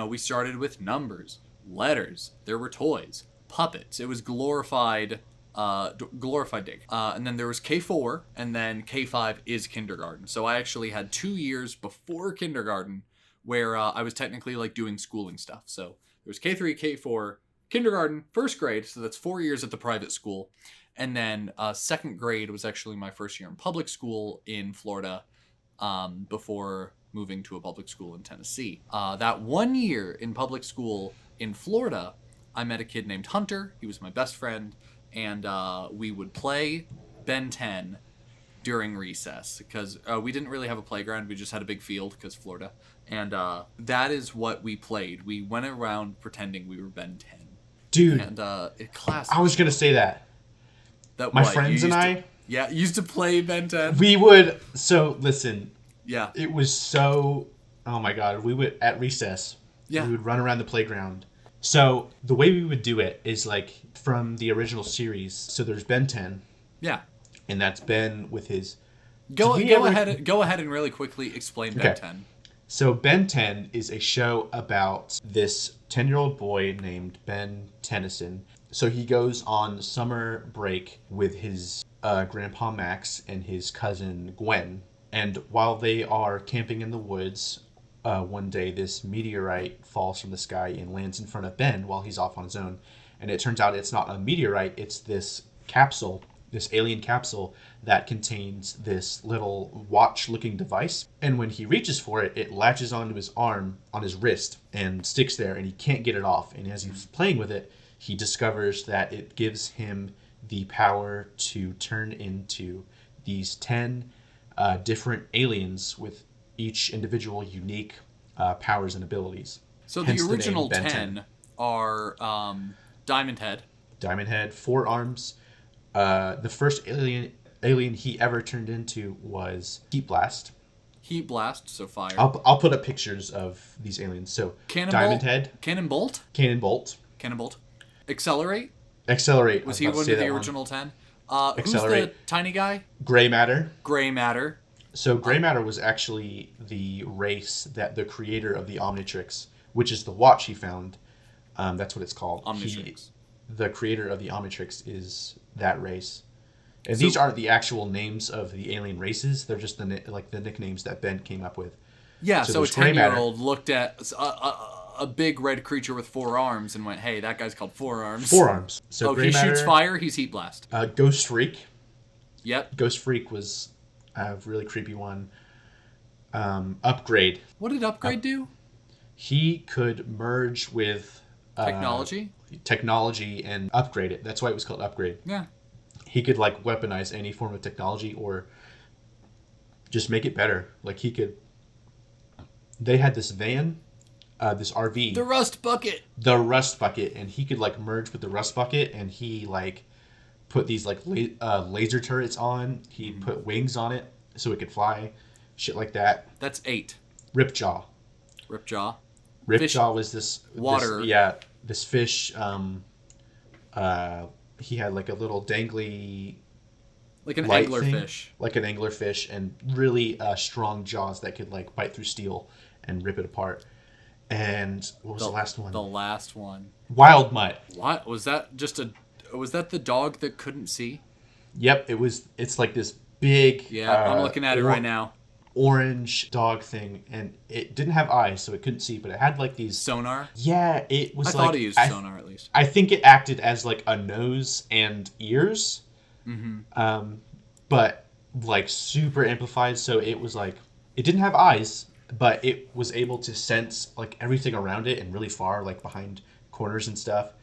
we started with numbers, letters. There were toys, puppets. It was glorified day. And then there was K4, and then K5 is kindergarten. So I actually had 2 years before kindergarten where I was technically like doing schooling stuff. So there was K3, K4, kindergarten, 1st grade. So that's 4 years at the private school. And then 2nd grade was actually my first year in public school in Florida before moving to a public school in Tennessee. That 1 year in public school in Florida, I met a kid named Hunter. He was my best friend. And we would play Ben 10 during recess because we didn't really have a playground. We just had a big field because Florida. And that is what we played. We went around pretending we were Ben 10. Dude. And class. I was going to say that. My friends and I... used to play Ben 10. We would... So, listen. Yeah. It was so... Oh my god. We would... At recess. Yeah. We would run around the playground. So, the way we would do it is like from the original series. So, there's Ben 10. Yeah. And that's Ben with his... Go ahead and really quickly explain Ben 10. So, Ben 10 is a show about this 10-year-old boy named Ben Tennyson. So he goes on summer break with his grandpa Max and his cousin Gwen. And while they are camping in the woods, one day this meteorite falls from the sky and lands in front of Ben while he's off on his own. And it turns out it's not a meteorite, it's this capsule, this alien capsule that contains this little watch-looking device. And when he reaches for it, it latches onto his arm, on his wrist, and sticks there, and he can't get it off. And as he's playing with it, he discovers that it gives him the power to turn into these 10 different aliens with each individual unique powers and abilities. So the original 10 are Diamond Head, 4 arms. The first alien he ever turned into was Heat Blast. Heat blast, so fire. I'll put up pictures of these aliens. So Diamond Head, Cannon bolt. Cannon Bolt, Accelerate. Accelerate. Was he one of the original 10? Who's the Accelerate. tiny guy? Gray Matter. Gray Matter. So Gray Matter was actually the race that the creator of the Omnitrix, which is the watch he found. That's what it's called. Omnitrix. The creator of the Omnitrix is that race. And these aren't the actual names of the alien races. They're just the nicknames that Ben came up with. Yeah, so a there's Gray Matter. 10-year-old looked at a big red creature with 4 arms and went, hey, that guy's called 4 arms. 4 arms. So Oh, Gray he Matter, shoots fire, he's Heat Blast. Ghost Freak. Yep. Ghost Freak was a really creepy one. Upgrade. What did Upgrade do? He could merge with Technology and upgrade it. That's why it was called Upgrade. Yeah. He could like weaponize any form of technology or just make it better. Like he could. They had this van, this RV. The Rust Bucket. The Rust Bucket, and he could like merge with the Rust Bucket, and he like put these like laser turrets on. He put wings on it so it could fly, shit like that. That's 8. Ripjaw. Ripjaw. Ripjaw was this water. This fish. He had like a little dangly, like an light anglerfish. Like an anglerfish, and really strong jaws that could like bite through steel and rip it apart. And what was the last one? The last one. Wild Mutt. What was that? Was that the dog that couldn't see? Yep, it was. It's like this big. Yeah, I'm looking at it right now. Orange dog thing, and it didn't have eyes, so it couldn't see, but it had like these sonar. Yeah, it was. I thought it used sonar at least. I think it acted as like a nose and ears, but like super amplified. So it was like it didn't have eyes, but it was able to sense like everything around it and really far, like behind corners and stuff.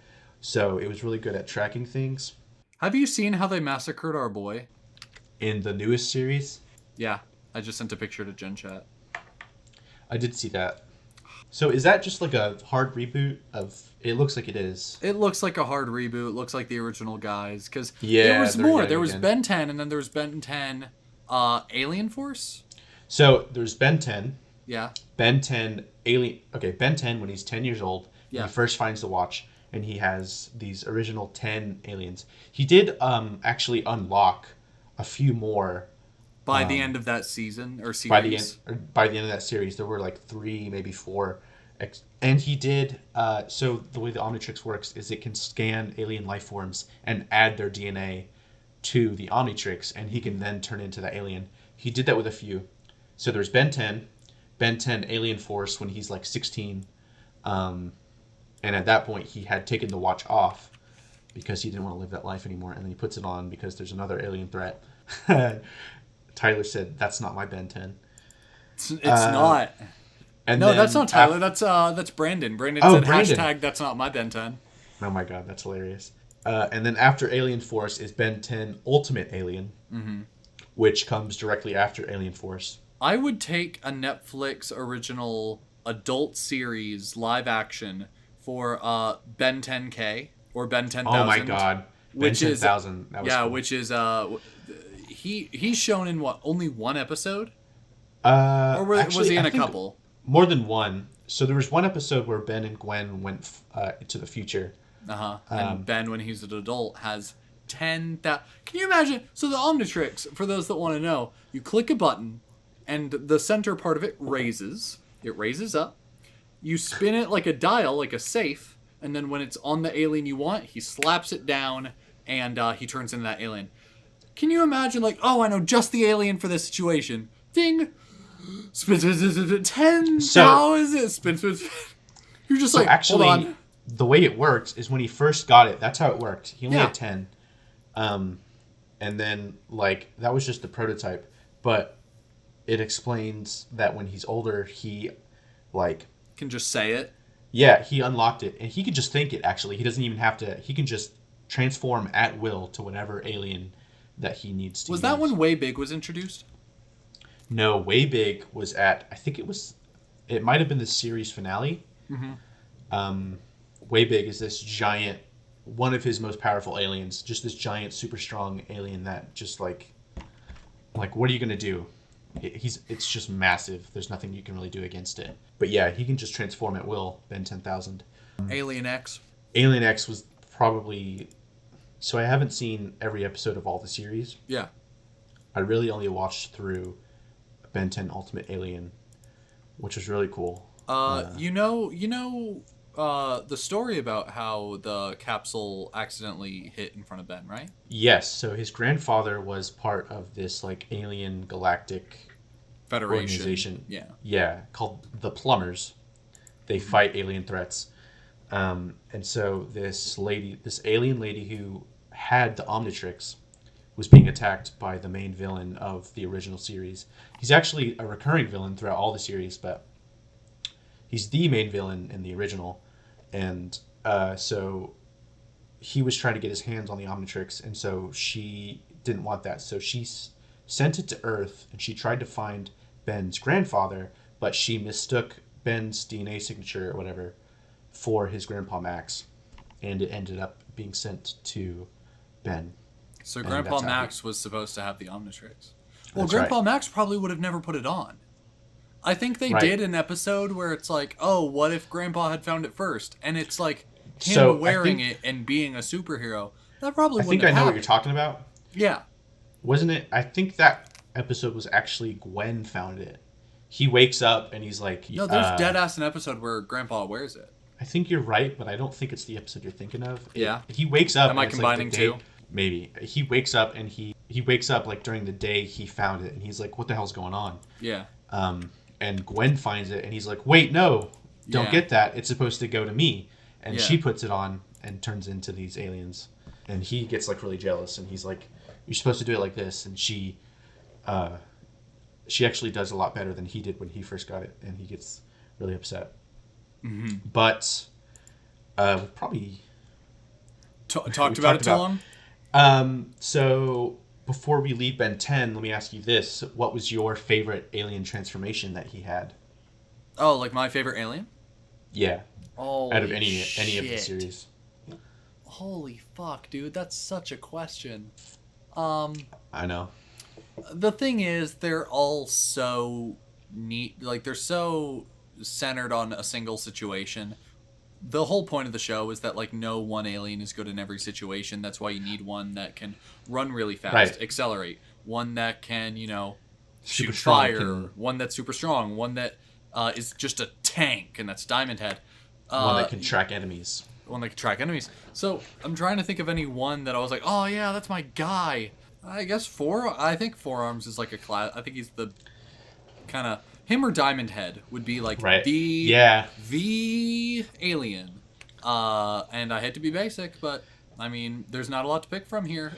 So it was really good at tracking things. Have you seen how they massacred our boy in the newest series? Yeah. I just sent a picture to Gen Chat. I did see that. So is that just like a hard reboot of... It looks like it is. It looks like a hard reboot. It looks like the original guys. Because there was more. There was Ben 10, and then there was Ben 10 Alien Force. So there's Ben 10. Yeah. Ben 10 Alien... Okay, Ben 10 when he's 10 years old. Yeah. He first finds the watch, and he has these original 10 aliens. He did actually unlock a few more... By the end of that season or series? By the end of that series, there were like 3, maybe 4. And he did... so the way the Omnitrix works is it can scan alien life forms and add their DNA to the Omnitrix, and he can then turn into that alien. He did that with a few. So there's Ben 10 Alien Force when he's like 16. And at that point, he had taken the watch off because he didn't want to live that life anymore. And then he puts it on because there's another alien threat. Tyler said, "That's not my Ben 10." It's not. And no, then that's not Tyler. That's Brandon. Brandon said Brandon. hashtag that's not my Ben 10. Oh my god, that's hilarious. And then after Alien Force is Ben 10 Ultimate Alien, which comes directly after Alien Force. I would take a Netflix original adult series live action for Ben 10K or Ben 10,000. Oh my god, Ben 10,000. Cool. Which is he's shown in only one episode, or was he in a couple? More than one. So there was one episode where Ben and Gwen went to the future. And Ben, when he's an adult, has 10,000. Can you imagine? So the Omnitrix, for those that want to know, you click a button, and the center part of it raises. It raises up. You spin it like a dial, like a safe, and then when it's on the alien you want, he slaps it down, and he turns into that alien. Can you imagine, like, oh, I know just the alien for this situation. Ding! Spin, 10,000! Spin. You're just like, actually, hold on. The way it works is when he first got it, that's how it worked. He only had 10. And then, like, that was just the prototype. But it explains that when he's older, he, like... Can just say it? Yeah, he unlocked it. And he can just think it, actually. He doesn't even have to... He can just transform at will to whatever alien that he needs to Was use. that when Way Big was introduced? No, Way Big was at... I think it was... It might have been the series finale. Way Big is this giant... One of his most powerful aliens. Just this giant, super strong alien that just, like... Like, what are you going to do? It's just massive. There's nothing you can really do against it. But yeah, he can just transform at will. Ben 10,000. Alien X. Alien X was probably. So I haven't seen every episode of all the series. Yeah. I really only watched through Ben 10 Ultimate Alien, which was really cool. You know, the story about how the capsule accidentally hit in front of Ben, right? Yes. So his grandfather was part of this like alien galactic Federation. organization. Yeah. Yeah, called the Plumbers. They fight alien threats. And so this alien lady who had the Omnitrix was being attacked by the main villain of the original series. He's actually a recurring villain throughout all the series, but he's the main villain in the original. And so he was trying to get his hands on the Omnitrix, and so she didn't want that. So she sent it to Earth, and she tried to find Ben's grandfather, but she mistook Ben's DNA signature or whatever for his grandpa Max, and it ended up being sent to Ben. So And Grandpa that's how Max was supposed to have the Omnitrix. Well, That's Grandpa right. Max probably would have never put it on. I think they Right. did an episode where it's like, oh, what if Grandpa had found it first? And it's like him So, I wearing think- it and being a superhero. That probably I wouldn't think I have know what happened. you're talking about. Yeah. Wasn't it? I think that episode was actually Gwen found it. He wakes up and he's like, No, there's dead ass an episode where Grandpa wears it. I think you're right, but I don't think it's the episode you're thinking of. Yeah. He wakes up. Am I and it's like the combining day- two? Maybe. He wakes up and he wakes up like during the day he found it, and he's like, what the hell's going on? Yeah. And Gwen finds it, and he's like, wait, no, don't Yeah. get that. It's supposed to go to me. And Yeah. she puts it on and turns into these aliens. And he gets like really jealous, and he's like, you're supposed to do it like this. And she actually does a lot better than he did when he first got it, and he gets really upset. Mm-hmm. But we probably Talked about it too long? So before we leave Ben 10, let me ask you this: what was your favorite alien transformation that he had? Oh, like my favorite alien? Yeah, Oh, out of any of the series. Holy fuck, dude, that's such a question. I know. The thing is, they're all so neat. Like, they're so centered on a single situation. The whole point of the show is that, like, no one alien is good in every situation. That's why you need one that can run really fast, Right. accelerate. One that can, shoot Super strong, fire. can- One that's super strong. One that is just a tank, and that's Diamond Head. One that can track enemies. One that can track enemies. So I'm trying to think of any one that I was like, oh yeah, that's my guy. I guess I think Forearms is like a class. I think he's the kind of him or Diamond Head would be like Right. the alien. And I hate to be basic, but I mean, there's not a lot to pick from here.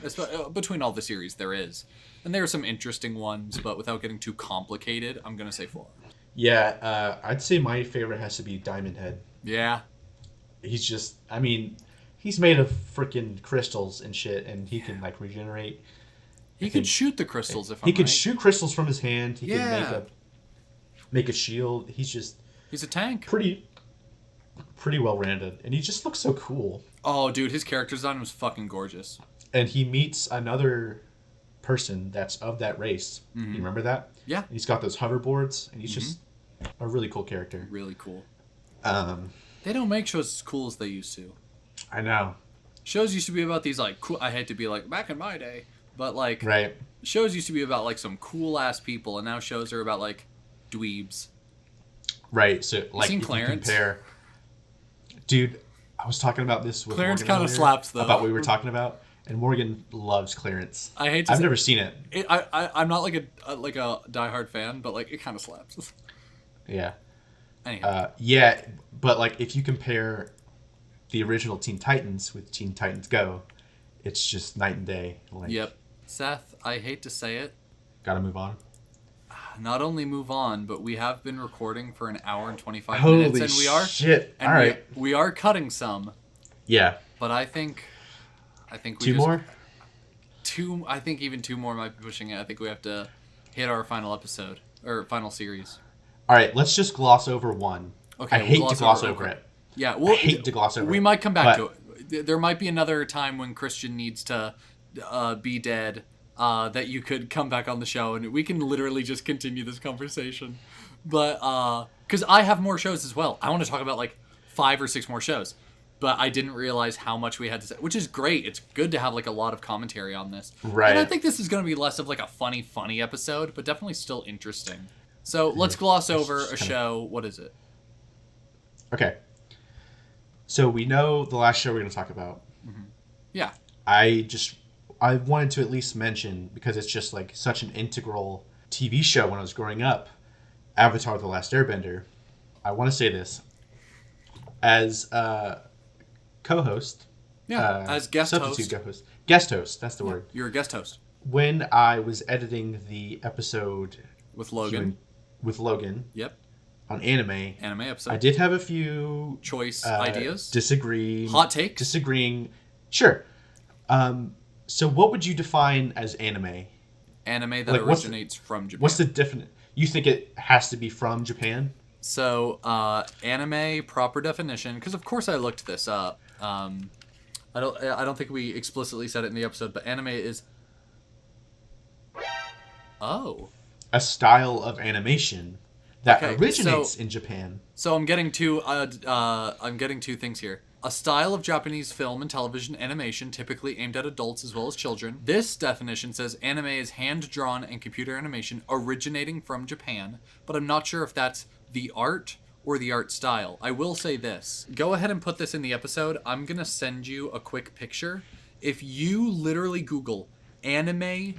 Between all the series, there is, and there are some interesting ones, but without getting too complicated, I'm gonna say Forearms. Yeah, I'd say my favorite has to be Diamond Head. Yeah. He's just, I mean, he's made of freaking crystals and shit, and he can like regenerate. He could shoot the crystals if I'm He can right. shoot crystals from his hand. He Yeah. can make a shield. He's just He's a tank. pretty well rounded, and he just looks so cool. Oh, dude, his character design was fucking gorgeous. And he meets another person that's of that race. You remember that? Yeah. He's got those hoverboards, and he's just a really cool character. Really cool. Um, They don't make shows as cool as they used to. I know, Shows used to be about these, like, cool... I hate to be like, back in my day. But, like, right? shows used to be about, like, some cool-ass people, and now shows are about, like, dweebs. Right. So, like, seen if you Clarence? compare, dude, I was talking about this with Clarence Morgan kinda earlier, slaps, though. about what we were talking about, and Morgan loves Clarence. I hate to I've say- never seen it. I'm not, like, a diehard fan, but, like, it kind of slaps. Yeah. Anyhow. Yeah, but like if you compare the original Teen Titans with Teen Titans Go, it's just night and day. Like, Yep. Seth, I hate to say it. Gotta move on. Not only move on, but we have been recording for an hour and 25 Holy minutes, and we are... shit! And All right. we are cutting some, Yeah. but I think we Two just, more. I think even two more might be pushing it. I think we have to hit our final episode or final series. All right. Let's just gloss over one. Okay, I we'll hate gloss to gloss over- over okay. it. Yeah, we'll, I hate to gloss over We it, might come back but- to it. There might be another time when Christian needs to be dead that you could come back on the show and we can literally just continue this conversation. But because I have more shows as well. I want to talk about like 5 or 6 more shows. But I didn't realize how much we had to say, which is great. It's good to have like a lot of commentary on this. Right. And I think this is going to be less of like a funny episode, but definitely still interesting. So let's gloss over a show. What is it? Okay. So we know the last show we're going to talk about. Yeah. I wanted to at least mention, because it's just like such an integral TV show when I was growing up, Avatar: The Last Airbender. I want to say this as co-host. Yeah, as guest substitute host. co-host. Guest host, that's the word. You're a guest host. When I was editing the episode With Logan. Yep. On anime episode. I did have a few choice ideas. Hot takes. Disagreeing. Sure. So what would you define as anime? Anime that originates from Japan. What's the definite? You think it has to be from Japan? So, anime proper definition, because of course I looked this up. I don't think we explicitly said it in the episode, but anime is a style of animation that originates in Japan. So I'm getting two things here. A style of Japanese film and television animation typically aimed at adults as well as children. This definition says anime is hand-drawn and computer animation originating from Japan, but I'm not sure if that's the art or the art style. I will say this. Go ahead and put this in the episode. I'm going to send you a quick picture. If you literally Google anime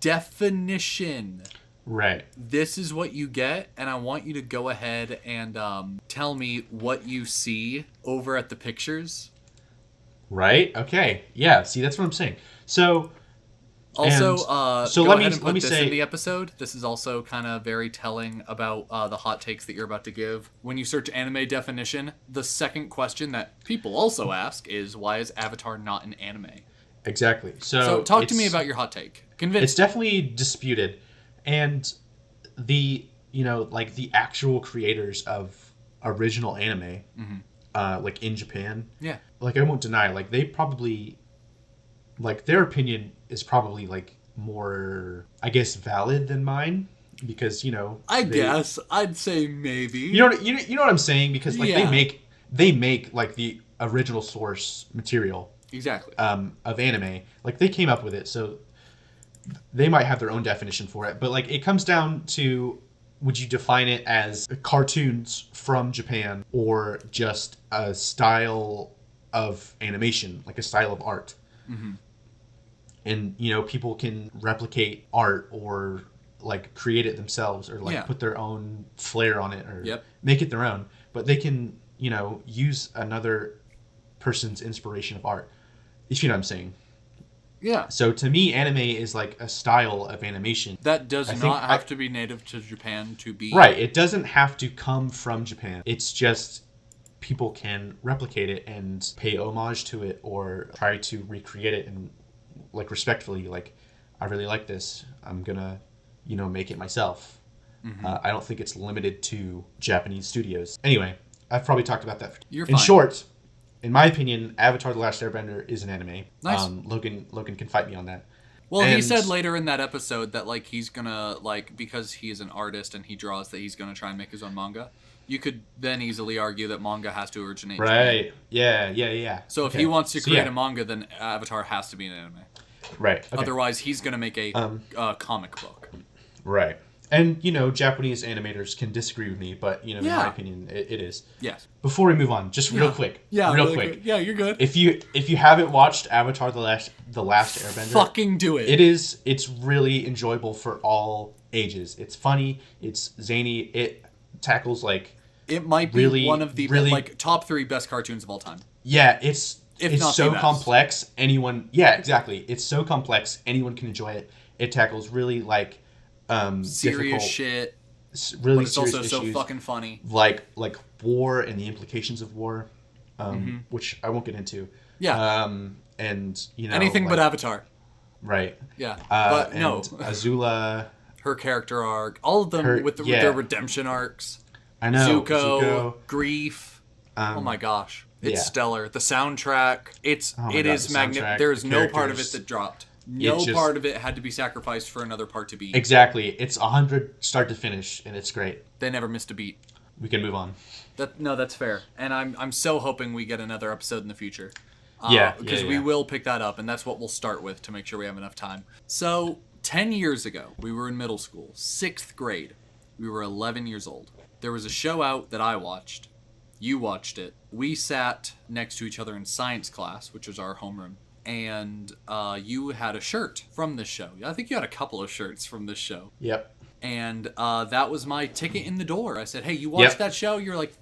definition... Right. This is what you get, and I want you to go ahead and tell me what you see over at the pictures. Right. Okay. Yeah. See, that's what I'm saying. So. Also, so go let ahead and put me this say in the episode. This is also kind of very telling about the hot takes that you're about to give. When you search anime definition, the second question that people also ask is, why is Avatar not an anime? Exactly. So talk to me about your hot take. Convince. It's definitely disputed. And the actual creators of original anime, like in Japan, like I won't deny, like they probably, like their opinion is probably like more, I guess, valid than mine, because guess I'd say maybe. You know what I'm saying, because like they make like the original source material exactly of anime, like they came up with it, so. They might have their own definition for it, but like it comes down to, would you define it as cartoons from Japan or just a style of animation, like a style of art? Mm-hmm. And people can replicate art or like create it themselves, or like put their own flair on it, or make it their own. But they can use another person's inspiration of art, if you know what I'm saying. Yeah. So to me, anime is like a style of animation. That does not have to be native to Japan to be... Right. It doesn't have to come from Japan. It's just people can replicate it and pay homage to it, or try to recreate it and like respectfully, like, I really like this. I'm going to, make it myself. Mm-hmm. I don't think it's limited to Japanese studios. Anyway, I've probably talked about that. You're fine. In short... In my opinion, Avatar: The Last Airbender is an anime. Nice. Logan can fight me on that. Well, he said later in that episode that like he's gonna, like, because he is an artist and he draws, that he's gonna try and make his own manga. You could then easily argue that manga has to originate. Right. Yeah. So if he wants to create a manga, then Avatar has to be an anime. Right. Okay. Otherwise, he's gonna make a comic book. Right. And, Japanese animators can disagree with me, but, in my opinion, it is. Yes. Before we move on, just real quick. Yeah, real really quick. Good. Yeah, you're good. If you haven't watched Avatar: The Last Airbender, fucking do it. It's really enjoyable for all ages. It's funny, it's zany, it tackles like... It might be one of the top 3 best cartoons of all time. Yeah, it's so complex. Exactly. It's so complex, anyone can enjoy it. It tackles really like serious shit, really but it's serious also issues, so fucking funny. Like war and the implications of war, which I won't get into. Yeah. And anything but Avatar. Right. Yeah. But and no. Azula, her character arc, all of them with their redemption arcs. I know. Zuko. Grief. Oh my gosh. It's stellar. The soundtrack, it is magnificent. There's no part of it that dropped. No part of it had to be sacrificed for another part to be. Exactly. It's 100 start to finish, and it's great. They never missed a beat. We can move on. That's fair. And I'm so hoping we get another episode in the future. Because we will pick that up, and that's what we'll start with to make sure we have enough time. So, 10 years ago, we were in middle school, 6th grade. We were 11 years old. There was a show out that I watched. You watched it. We sat next to each other in science class, which was our homeroom. And you had a shirt from this show. I think you had a couple of shirts from this show. Yep. And that was my ticket in the door. I said, hey, you watched that show? You're like,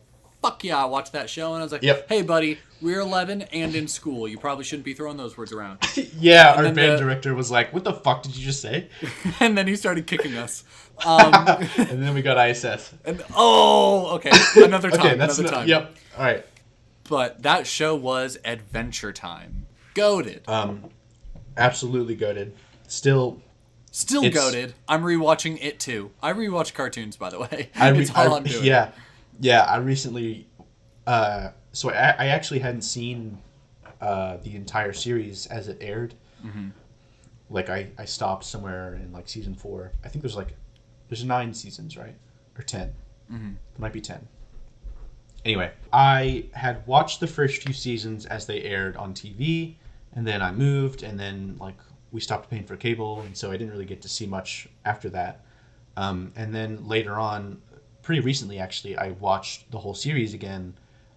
fuck yeah, I watched that show. And I was like, hey, buddy, we're 11 and in school. You probably shouldn't be throwing those words around. Yeah, our band director was like, what the fuck did you just say? And then he started kicking us. And then we got ISS. And okay, another time. Another time. Yep, all right. But that show was Adventure Time. Goated. Absolutely goated. Still goated. I'm rewatching it too. I rewatch cartoons, by the way. It's all I'm doing. Yeah. I recently, so I actually hadn't seen the entire series as it aired. Mm-hmm. Like I stopped somewhere in like season 4. I think there's 9 seasons, right? Or 10. Mm-hmm. It might be 10. Anyway, I had watched the first few seasons as they aired on TV, and then I moved, and then like we stopped paying for cable, and so I didn't really get to see much after that. And then later on, pretty recently actually, I watched the whole series again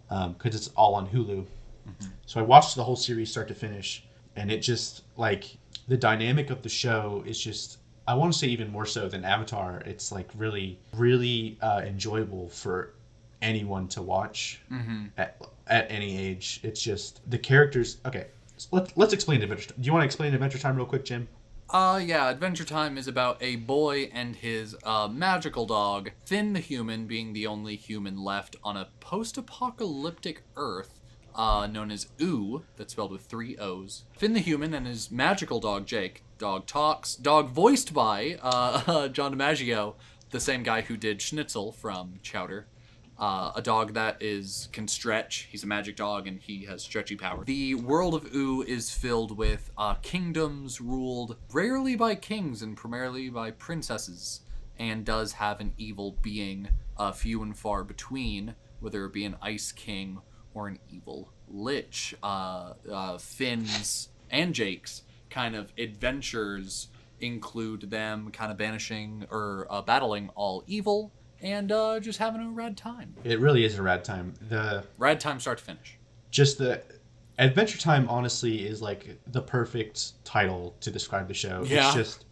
because it's all on Hulu. Mm-hmm. So I watched the whole series start to finish, and it just like the dynamic of the show is just, I want to say even more so than Avatar. It's like really, really enjoyable for anyone to watch at any age. It's just the characters. Okay, so let's explain Adventure Time. Do you want to explain Adventure Time real quick, Jim? Yeah, Adventure Time is about a boy and his magical dog, Finn the human, being the only human left on a post-apocalyptic Earth known as Oo, that's spelled with 3 O's. Finn the human and his magical dog, Jake. Dog talks. Dog voiced by John DiMaggio, the same guy who did Schnitzel from Chowder. A dog that can stretch. He's a magic dog, and he has stretchy power. The world of Oo is filled with kingdoms ruled rarely by kings and primarily by princesses, and does have an evil being few and far between, whether it be an ice king or an evil lich. Finn's and Jake's kind of adventures include them kind of banishing or battling all evil, and just having a rad time. It really is a rad time. The rad time start to finish. Just the Adventure Time, honestly, is like the perfect title to describe the show. Yeah. It's just,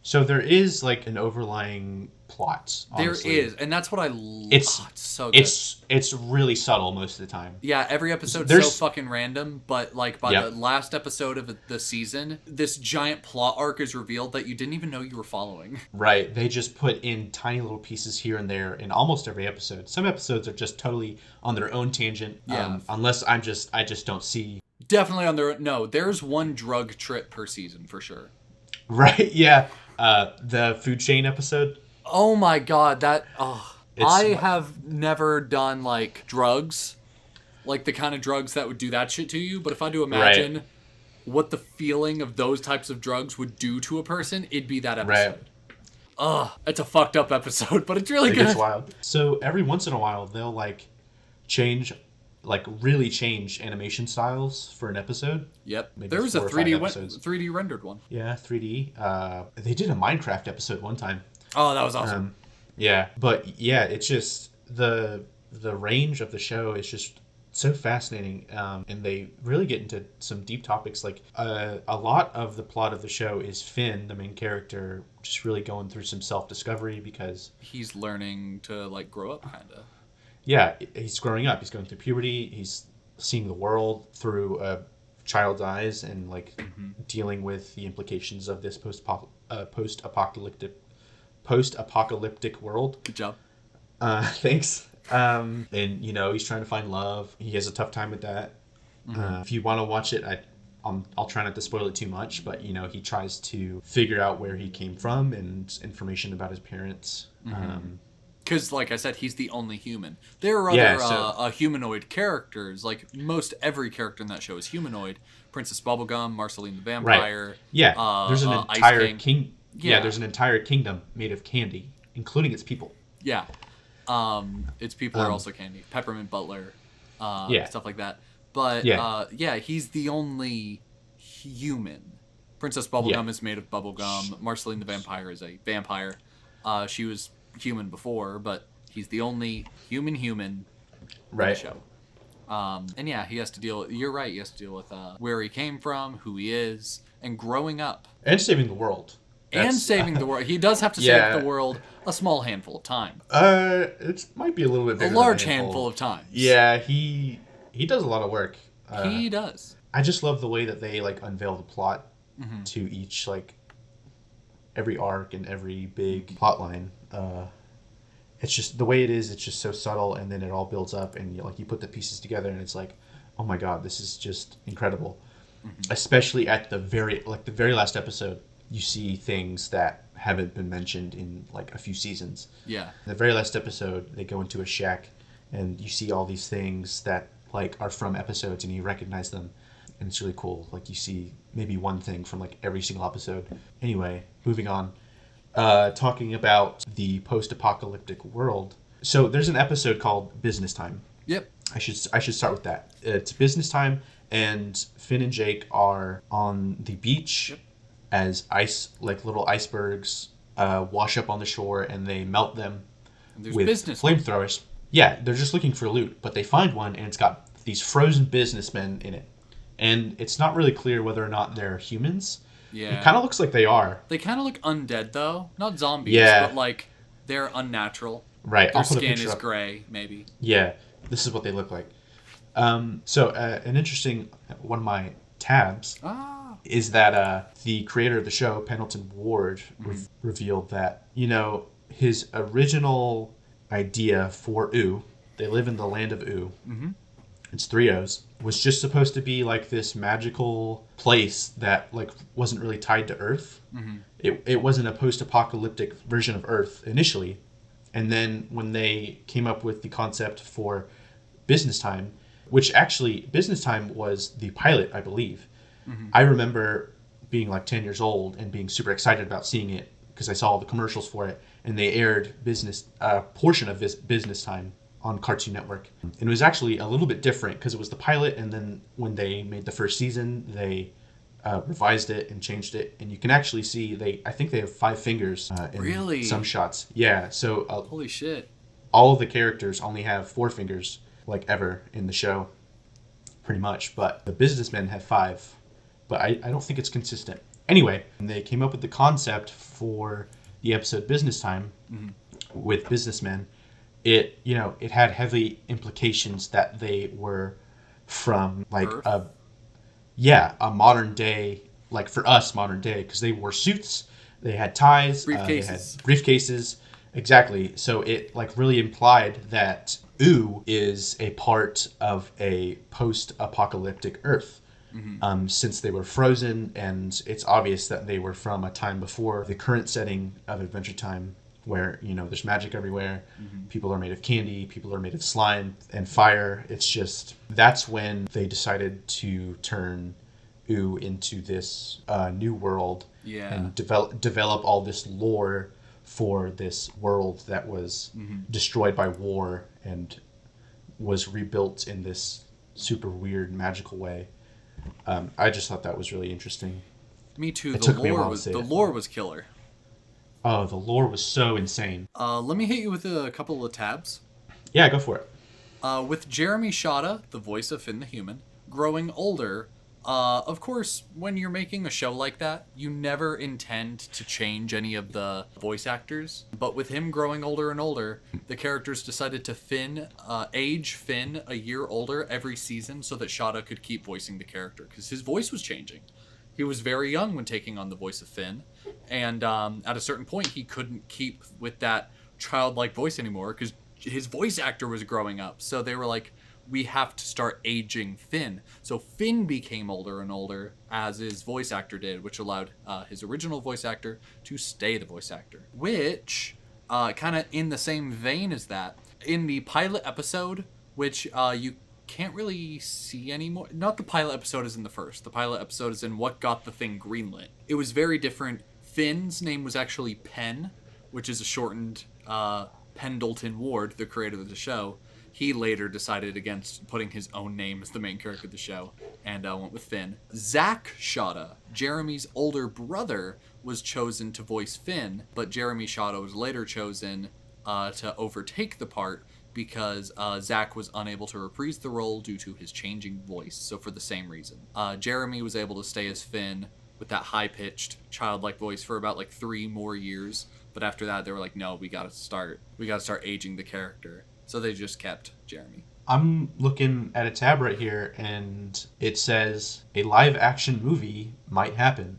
so there is like an overlying plot. Honestly. There is, and that's what I love. It's so good. It's really subtle most of the time. Yeah, every episode's so fucking random, but like by the last episode of the season, this giant plot arc is revealed that you didn't even know you were following. Right. They just put in tiny little pieces here and there in almost every episode. Some episodes are just totally on their own tangent. Yeah. Unless I just don't see. Definitely on their no. There's one drug trip per season for sure. Right. Yeah. The food chain episode. Oh my god, I have never done like drugs, like the kind of drugs that would do that shit to you. But if I do imagine what the feeling of those types of drugs would do to a person, it'd be that episode. Right. It's a fucked up episode, but it's really good. It's wild. So every once in a while, they'll really change animation styles for an episode. Yep. Maybe there was a 3D rendered one. Yeah, 3D. They did a Minecraft episode one time. Oh, that was awesome. Yeah, but yeah, it's just the range of the show is just so fascinating, and they really get into some deep topics. Like a lot of the plot of the show is Finn, the main character, just really going through some self-discovery because he's learning to like grow up, kind of. Yeah, he's growing up. He's going through puberty. He's seeing the world through a child's eyes and like dealing with the implications of this post-apocalyptic world. Good job. Thanks. And he's trying to find love. He has a tough time with that. If you want to watch it, I'll try not to spoil it too much, but he tries to figure out where he came from and information about his parents. Because, like I said, he's the only human. There are Yeah, other humanoid characters. Like, most every character in that show is humanoid. Princess Bubblegum, Marceline the Right. Vampire, Yeah. There's an Ice entire King. Yeah, there's an entire kingdom made of candy, including its people. Yeah. Its people are also candy. Peppermint Butler, Yeah. stuff like that. But, Yeah. he's the only human. Princess Bubblegum is made of bubblegum. Marceline the Vampire is a vampire. She was human before, but he's the only human in the show. And yeah, he has to deal. You're right. He has to deal with where he came from, who he is, and growing up, And saving the world. and saving the world. He does have to save the world a small handful of times. It might be a little bit bigger. A large handful of times. Yeah, he does a lot of work. He does. I just love the way that they like unveil the plot to each like every arc and every big plot line. It's just the way it is. It's just so subtle, and then it all builds up, and you put the pieces together, and it's like, oh my god, this is just incredible. Especially at the very last episode, you see things that haven't been mentioned in like a few seasons. Yeah. In the very last episode, they go into a shack, and you see all these things that like are from episodes, and you recognize them, and it's really cool. Like you see maybe one thing from like every single episode. Anyway, moving on. Talking about the post-apocalyptic world. So there's an episode called Business Time. Yep. I should start with that. It's business time, and Finn and Jake are on the beach as little icebergs wash up on the shore, and they melt them with flamethrowers. Yeah, they're just looking for loot, but they find one, and it's got these frozen businessmen in it, and it's not really clear whether or not they're humans. Yeah. It kind of looks like they are. They kind of look undead, though. Not zombies, but like they're unnatural. Right. Their skin is gray, maybe. Yeah. This is what they look like. So an interesting one of my tabs is that the creator of the show, Pendleton Ward, revealed that, his original idea for Oo, they live in the land of Oo. It's 3 O's, was just supposed to be like this magical place that like wasn't really tied to Earth. It wasn't a post-apocalyptic version of Earth initially. And then when they came up with the concept for Business Time, which actually Business Time was the pilot, I believe. I remember being like 10 years old and being super excited about seeing it because I saw all the commercials for it, and they aired portion of this Business Time on Cartoon Network. And it was actually a little bit different because it was the pilot, and then when they made the first season, they revised it and changed it, and you can actually see I think they have 5 fingers in some shots. Yeah, so holy shit. All of the characters only have 4 fingers, like ever in the show, pretty much. But the businessmen have 5, but I don't think it's consistent. Anyway, they came up with the concept for the episode Business Time with businessmen. It had heavy implications that they were from like Earth? a modern day, like for us modern day, because they wore suits, they had ties, Briefcases. they had briefcases. Exactly. So it like really implied that Oo is a part of a post-apocalyptic Earth. Since they were frozen, and it's obvious that they were from a time before the current setting of Adventure Time, where there's magic everywhere. People are made of candy, people are made of slime and fire. It's just that's when they decided to turn Oo into this new world and develop all this lore for this world that was destroyed by war and was rebuilt in this super weird magical way. I just thought that was really interesting. Me too. It The took me a while lore to was say the it. lore was killer. Oh, the lore was so insane. Let me hit you with a couple of tabs. Yeah, go for it. With Jeremy Shada, the voice of Finn the Human, growing older, of course, when you're making a show like that, you never intend to change any of the voice actors. But with him growing older and older, the characters decided to age Finn a year older every season so that Shada could keep voicing the character, because his voice was changing. He was very young when taking on the voice of Finn, and at a certain point, he couldn't keep with that childlike voice anymore because his voice actor was growing up. So they were like, we have to start aging Finn. So Finn became older and older as his voice actor did, which allowed his original voice actor to stay the voice actor. Which kind of in the same vein as that, in the pilot episode, which you can't really see anymore. Not the pilot episode is in the first. The pilot episode is in What Got the Thing Greenlit. It was very different. Finn's name was actually Penn, which is a shortened Pendleton Ward, the creator of the show. He later decided against putting his own name as the main character of the show and went with Finn. Zach Shada, Jeremy's older brother, was chosen to voice Finn, but Jeremy Shada was later chosen to overtake the part because Zach was unable to reprise the role due to his changing voice, so for the same reason. Jeremy was able to stay as Finn with that high-pitched, childlike voice for about 3 more years, but after that they were like, no, we gotta start aging the character. So they just kept Jeremy. I'm looking at a tab right here, and it says a live-action movie might happen.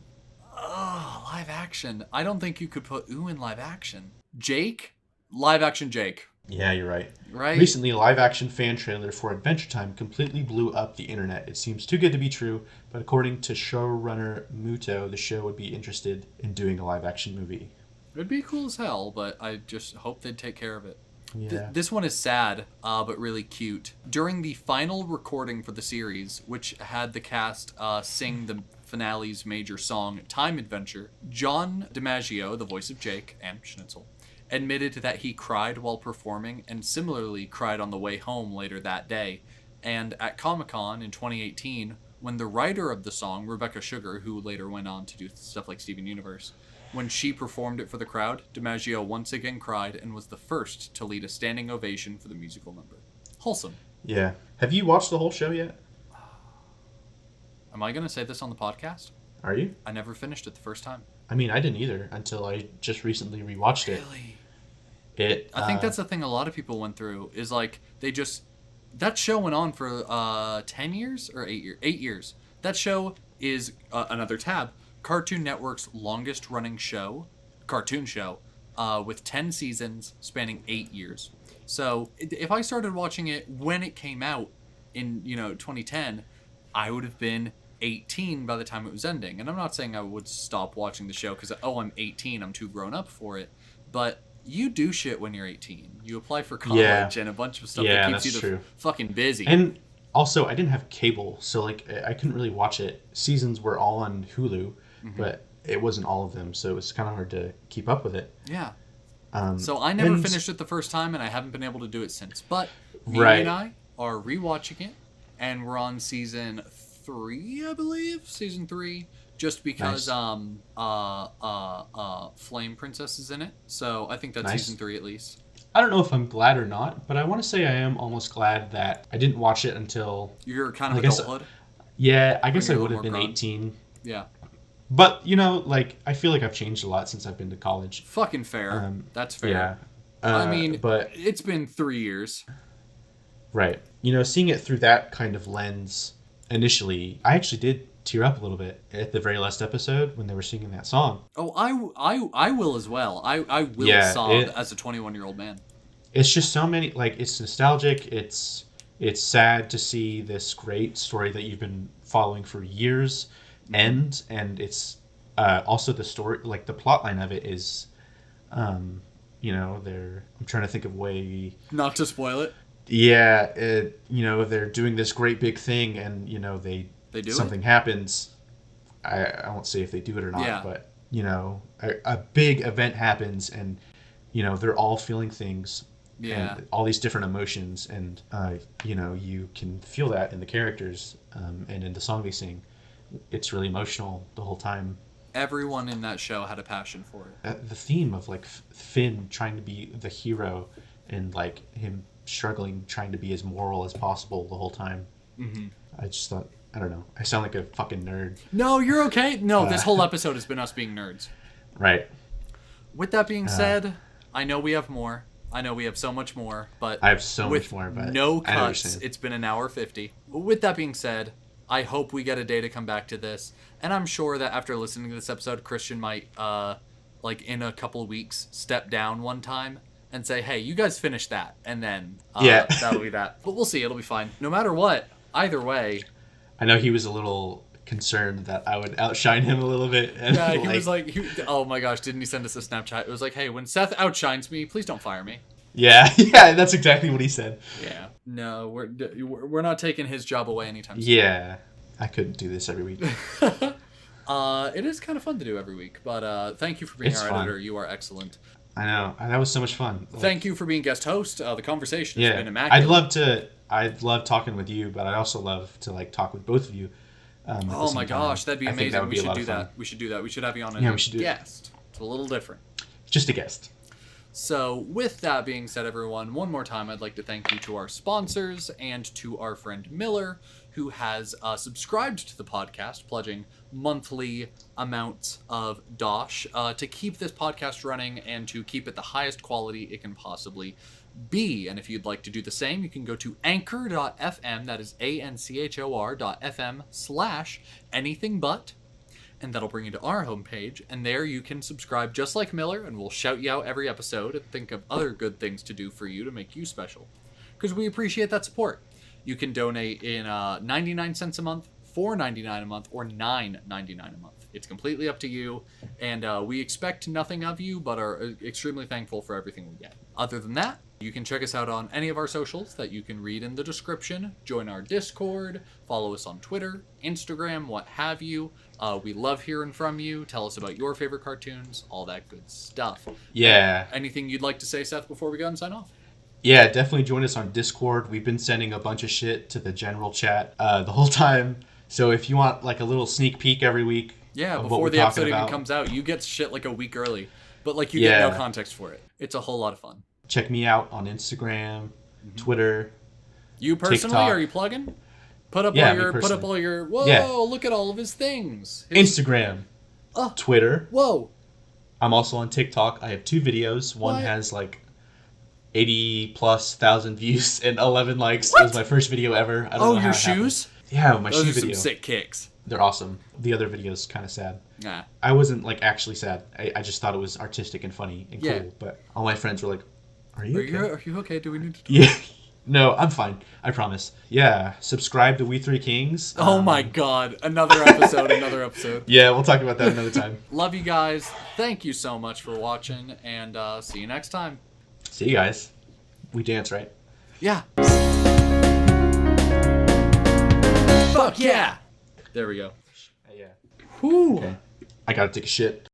Oh, live action. I don't think you could put ooh in live action. Jake? Live action Jake. Yeah, you're right. Right? Recently, a live-action fan trailer for Adventure Time completely blew up the internet. It seems too good to be true, but according to showrunner Muto, the show would be interested in doing a live-action movie. It'd be cool as hell, but I just hope they'd take care of it. Yeah. This one is sad, but really cute. During the final recording for the series, which had the cast sing the finale's major song, Time Adventure, John DiMaggio, the voice of Jake and Schnitzel, admitted that he cried while performing and similarly cried on the way home later that day. And at Comic-Con in 2018, when the writer of the song, Rebecca Sugar, who later went on to do stuff like Steven Universe, when she performed it for the crowd, DiMaggio once again cried and was the first to lead a standing ovation for the musical number. Wholesome. Yeah. Have you watched the whole show yet? Am I going to say this on the podcast? Are you? I never finished it the first time. I mean, I didn't either until I just recently rewatched it. Really? I think that's the thing a lot of people went through, is that show went on for 10 years or 8 years? 8 years. That show is another tab. Cartoon Network's longest running cartoon show, with 10 seasons spanning 8 years. So if I started watching it when it came out in 2010, I would have been 18 by the time it was ending. And I'm not saying I would stop watching the show because I'm 18, I'm too grown up for it. But you do shit when you're 18. You apply for college and a bunch of stuff that keeps you fucking busy. And also, I didn't have cable, so I couldn't really watch it. Seasons were all on Hulu. Mm-hmm. But it wasn't all of them, so it was kind of hard to keep up with it. Yeah. So I never finished it the first time, and I haven't been able to do it since. But me and I are rewatching it, and we're on season 3, I believe. Season 3, just because Flame Princess is in it. So I think that's season 3 at least. I don't know if I'm glad or not, but I want to say I am almost glad that I didn't watch it until... You're kind of adulthood? Yeah, I guess I would have been 18. Yeah. But, I feel like I've changed a lot since I've been to college. Fucking fair. That's fair. Yeah. But it's been 3 years. Right. Seeing it through that kind of lens, initially, I actually did tear up a little bit at the very last episode when they were singing that song. Oh, I will as well. I will sob as a 21-year-old man. It's just so many, it's nostalgic, it's sad to see this great story that you've been following for years end, and it's also the story, the plot line of it is I'm trying to think of a way not to spoil it. They're doing this great big thing, and they do something happens. I won't say if they do it or not, but a big event happens, and they're all feeling things, and all these different emotions, and you can feel that in the characters, and in the song they sing. It's really emotional the whole time. Everyone in that show had a passion for it. The theme of Finn trying to be the hero and him struggling, trying to be as moral as possible the whole time. Mm-hmm. I just thought, I don't know, I sound like a fucking nerd. No, you're okay. No, this whole episode has been us being nerds. Right. With that being said, I know we have more. I know we have so much more, but I have so much more, but no cuts. It's been an hour 50. With that being said, I hope we get a day to come back to this, and I'm sure that after listening to this episode, Christian might, in a couple of weeks, step down one time and say, hey, you guys finish that, and then that'll be that. But we'll see. It'll be fine. No matter what, either way. I know he was a little concerned that I would outshine him a little bit. And Yeah, he was like, oh my gosh, didn't he send us a Snapchat? It was like, hey, when Seth outshines me, please don't fire me. yeah, that's exactly what he said. Yeah. No, we're not taking his job away anytime soon. Yeah, I couldn't do this every week. It is kind of fun to do every week, but thank you for being It's our fun. editor. You are excellent. I know, and that was so much fun. Thank you for being guest host. The conversation has been immaculate. I'd love talking with you, but I'd also love to like talk with both of you. At the Oh same my time. gosh, that'd be I think amazing. that would We be a should lot do of fun. that. We should do that. We should have you on as Yeah, a we should do it. guest. It's a little different. Just a guest. So, with that being said, everyone, one more time, I'd like to thank you to our sponsors and to our friend Miller, who has subscribed to the podcast, pledging monthly amounts of dosh to keep this podcast running and to keep it the highest quality it can possibly be. And if you'd like to do the same, you can go to anchor.fm, that is anchor.fm/anythingbut, and that'll bring you to our homepage, and there you can subscribe just like Miller, and we'll shout you out every episode and think of other good things to do for you to make you special, because we appreciate that support. You can donate in 99 cents a month, $4.99 a month, or $9.99 a month. It's completely up to you, and we expect nothing of you, but are extremely thankful for everything we get. Other than that, you can check us out on any of our socials that you can read in the description, join our Discord, follow us on Twitter, Instagram, what have you. We love hearing from you. Tell us about your favorite cartoons, all that good stuff. Yeah. Anything you'd like to say, Seth, before we go and sign off? Yeah, definitely join us on Discord. We've been sending a bunch of shit to the general chat the whole time. So if you want like a little sneak peek every week, yeah, of what before we're the episode talking even about, comes out, you get shit like a week early, but like you get no context for it. It's a whole lot of fun. check me out on Instagram, Twitter. You personally, TikTok. are you plugging? Put up Yeah, all me your personally. whoa, Yeah. look at all of his things. His- Instagram, Oh. Twitter. Whoa. I'm also on TikTok. I have 2 videos. One What? has like 80,000+ views and 11 likes. What? It was my first video ever. I don't know Oh, how your it happened. shoes? Yeah, my Those shoe are some video. sick kicks. They're awesome. The other video's kind of sad. Nah. I wasn't like actually sad. I just thought it was artistic and funny and Yeah. cool. But all my friends were like, "Are you okay?" Are you okay? Do we need to? Yeah. No, I'm fine. I promise. Yeah. Subscribe to We Three Kings. Oh my god! Another episode. Another episode. Yeah, we'll talk about that another time. Love you guys. Thank you so much for watching, and see you next time. See you guys. We dance, right? Yeah. Fuck yeah! There we go. Yeah. Whew. Okay. I gotta take a shit.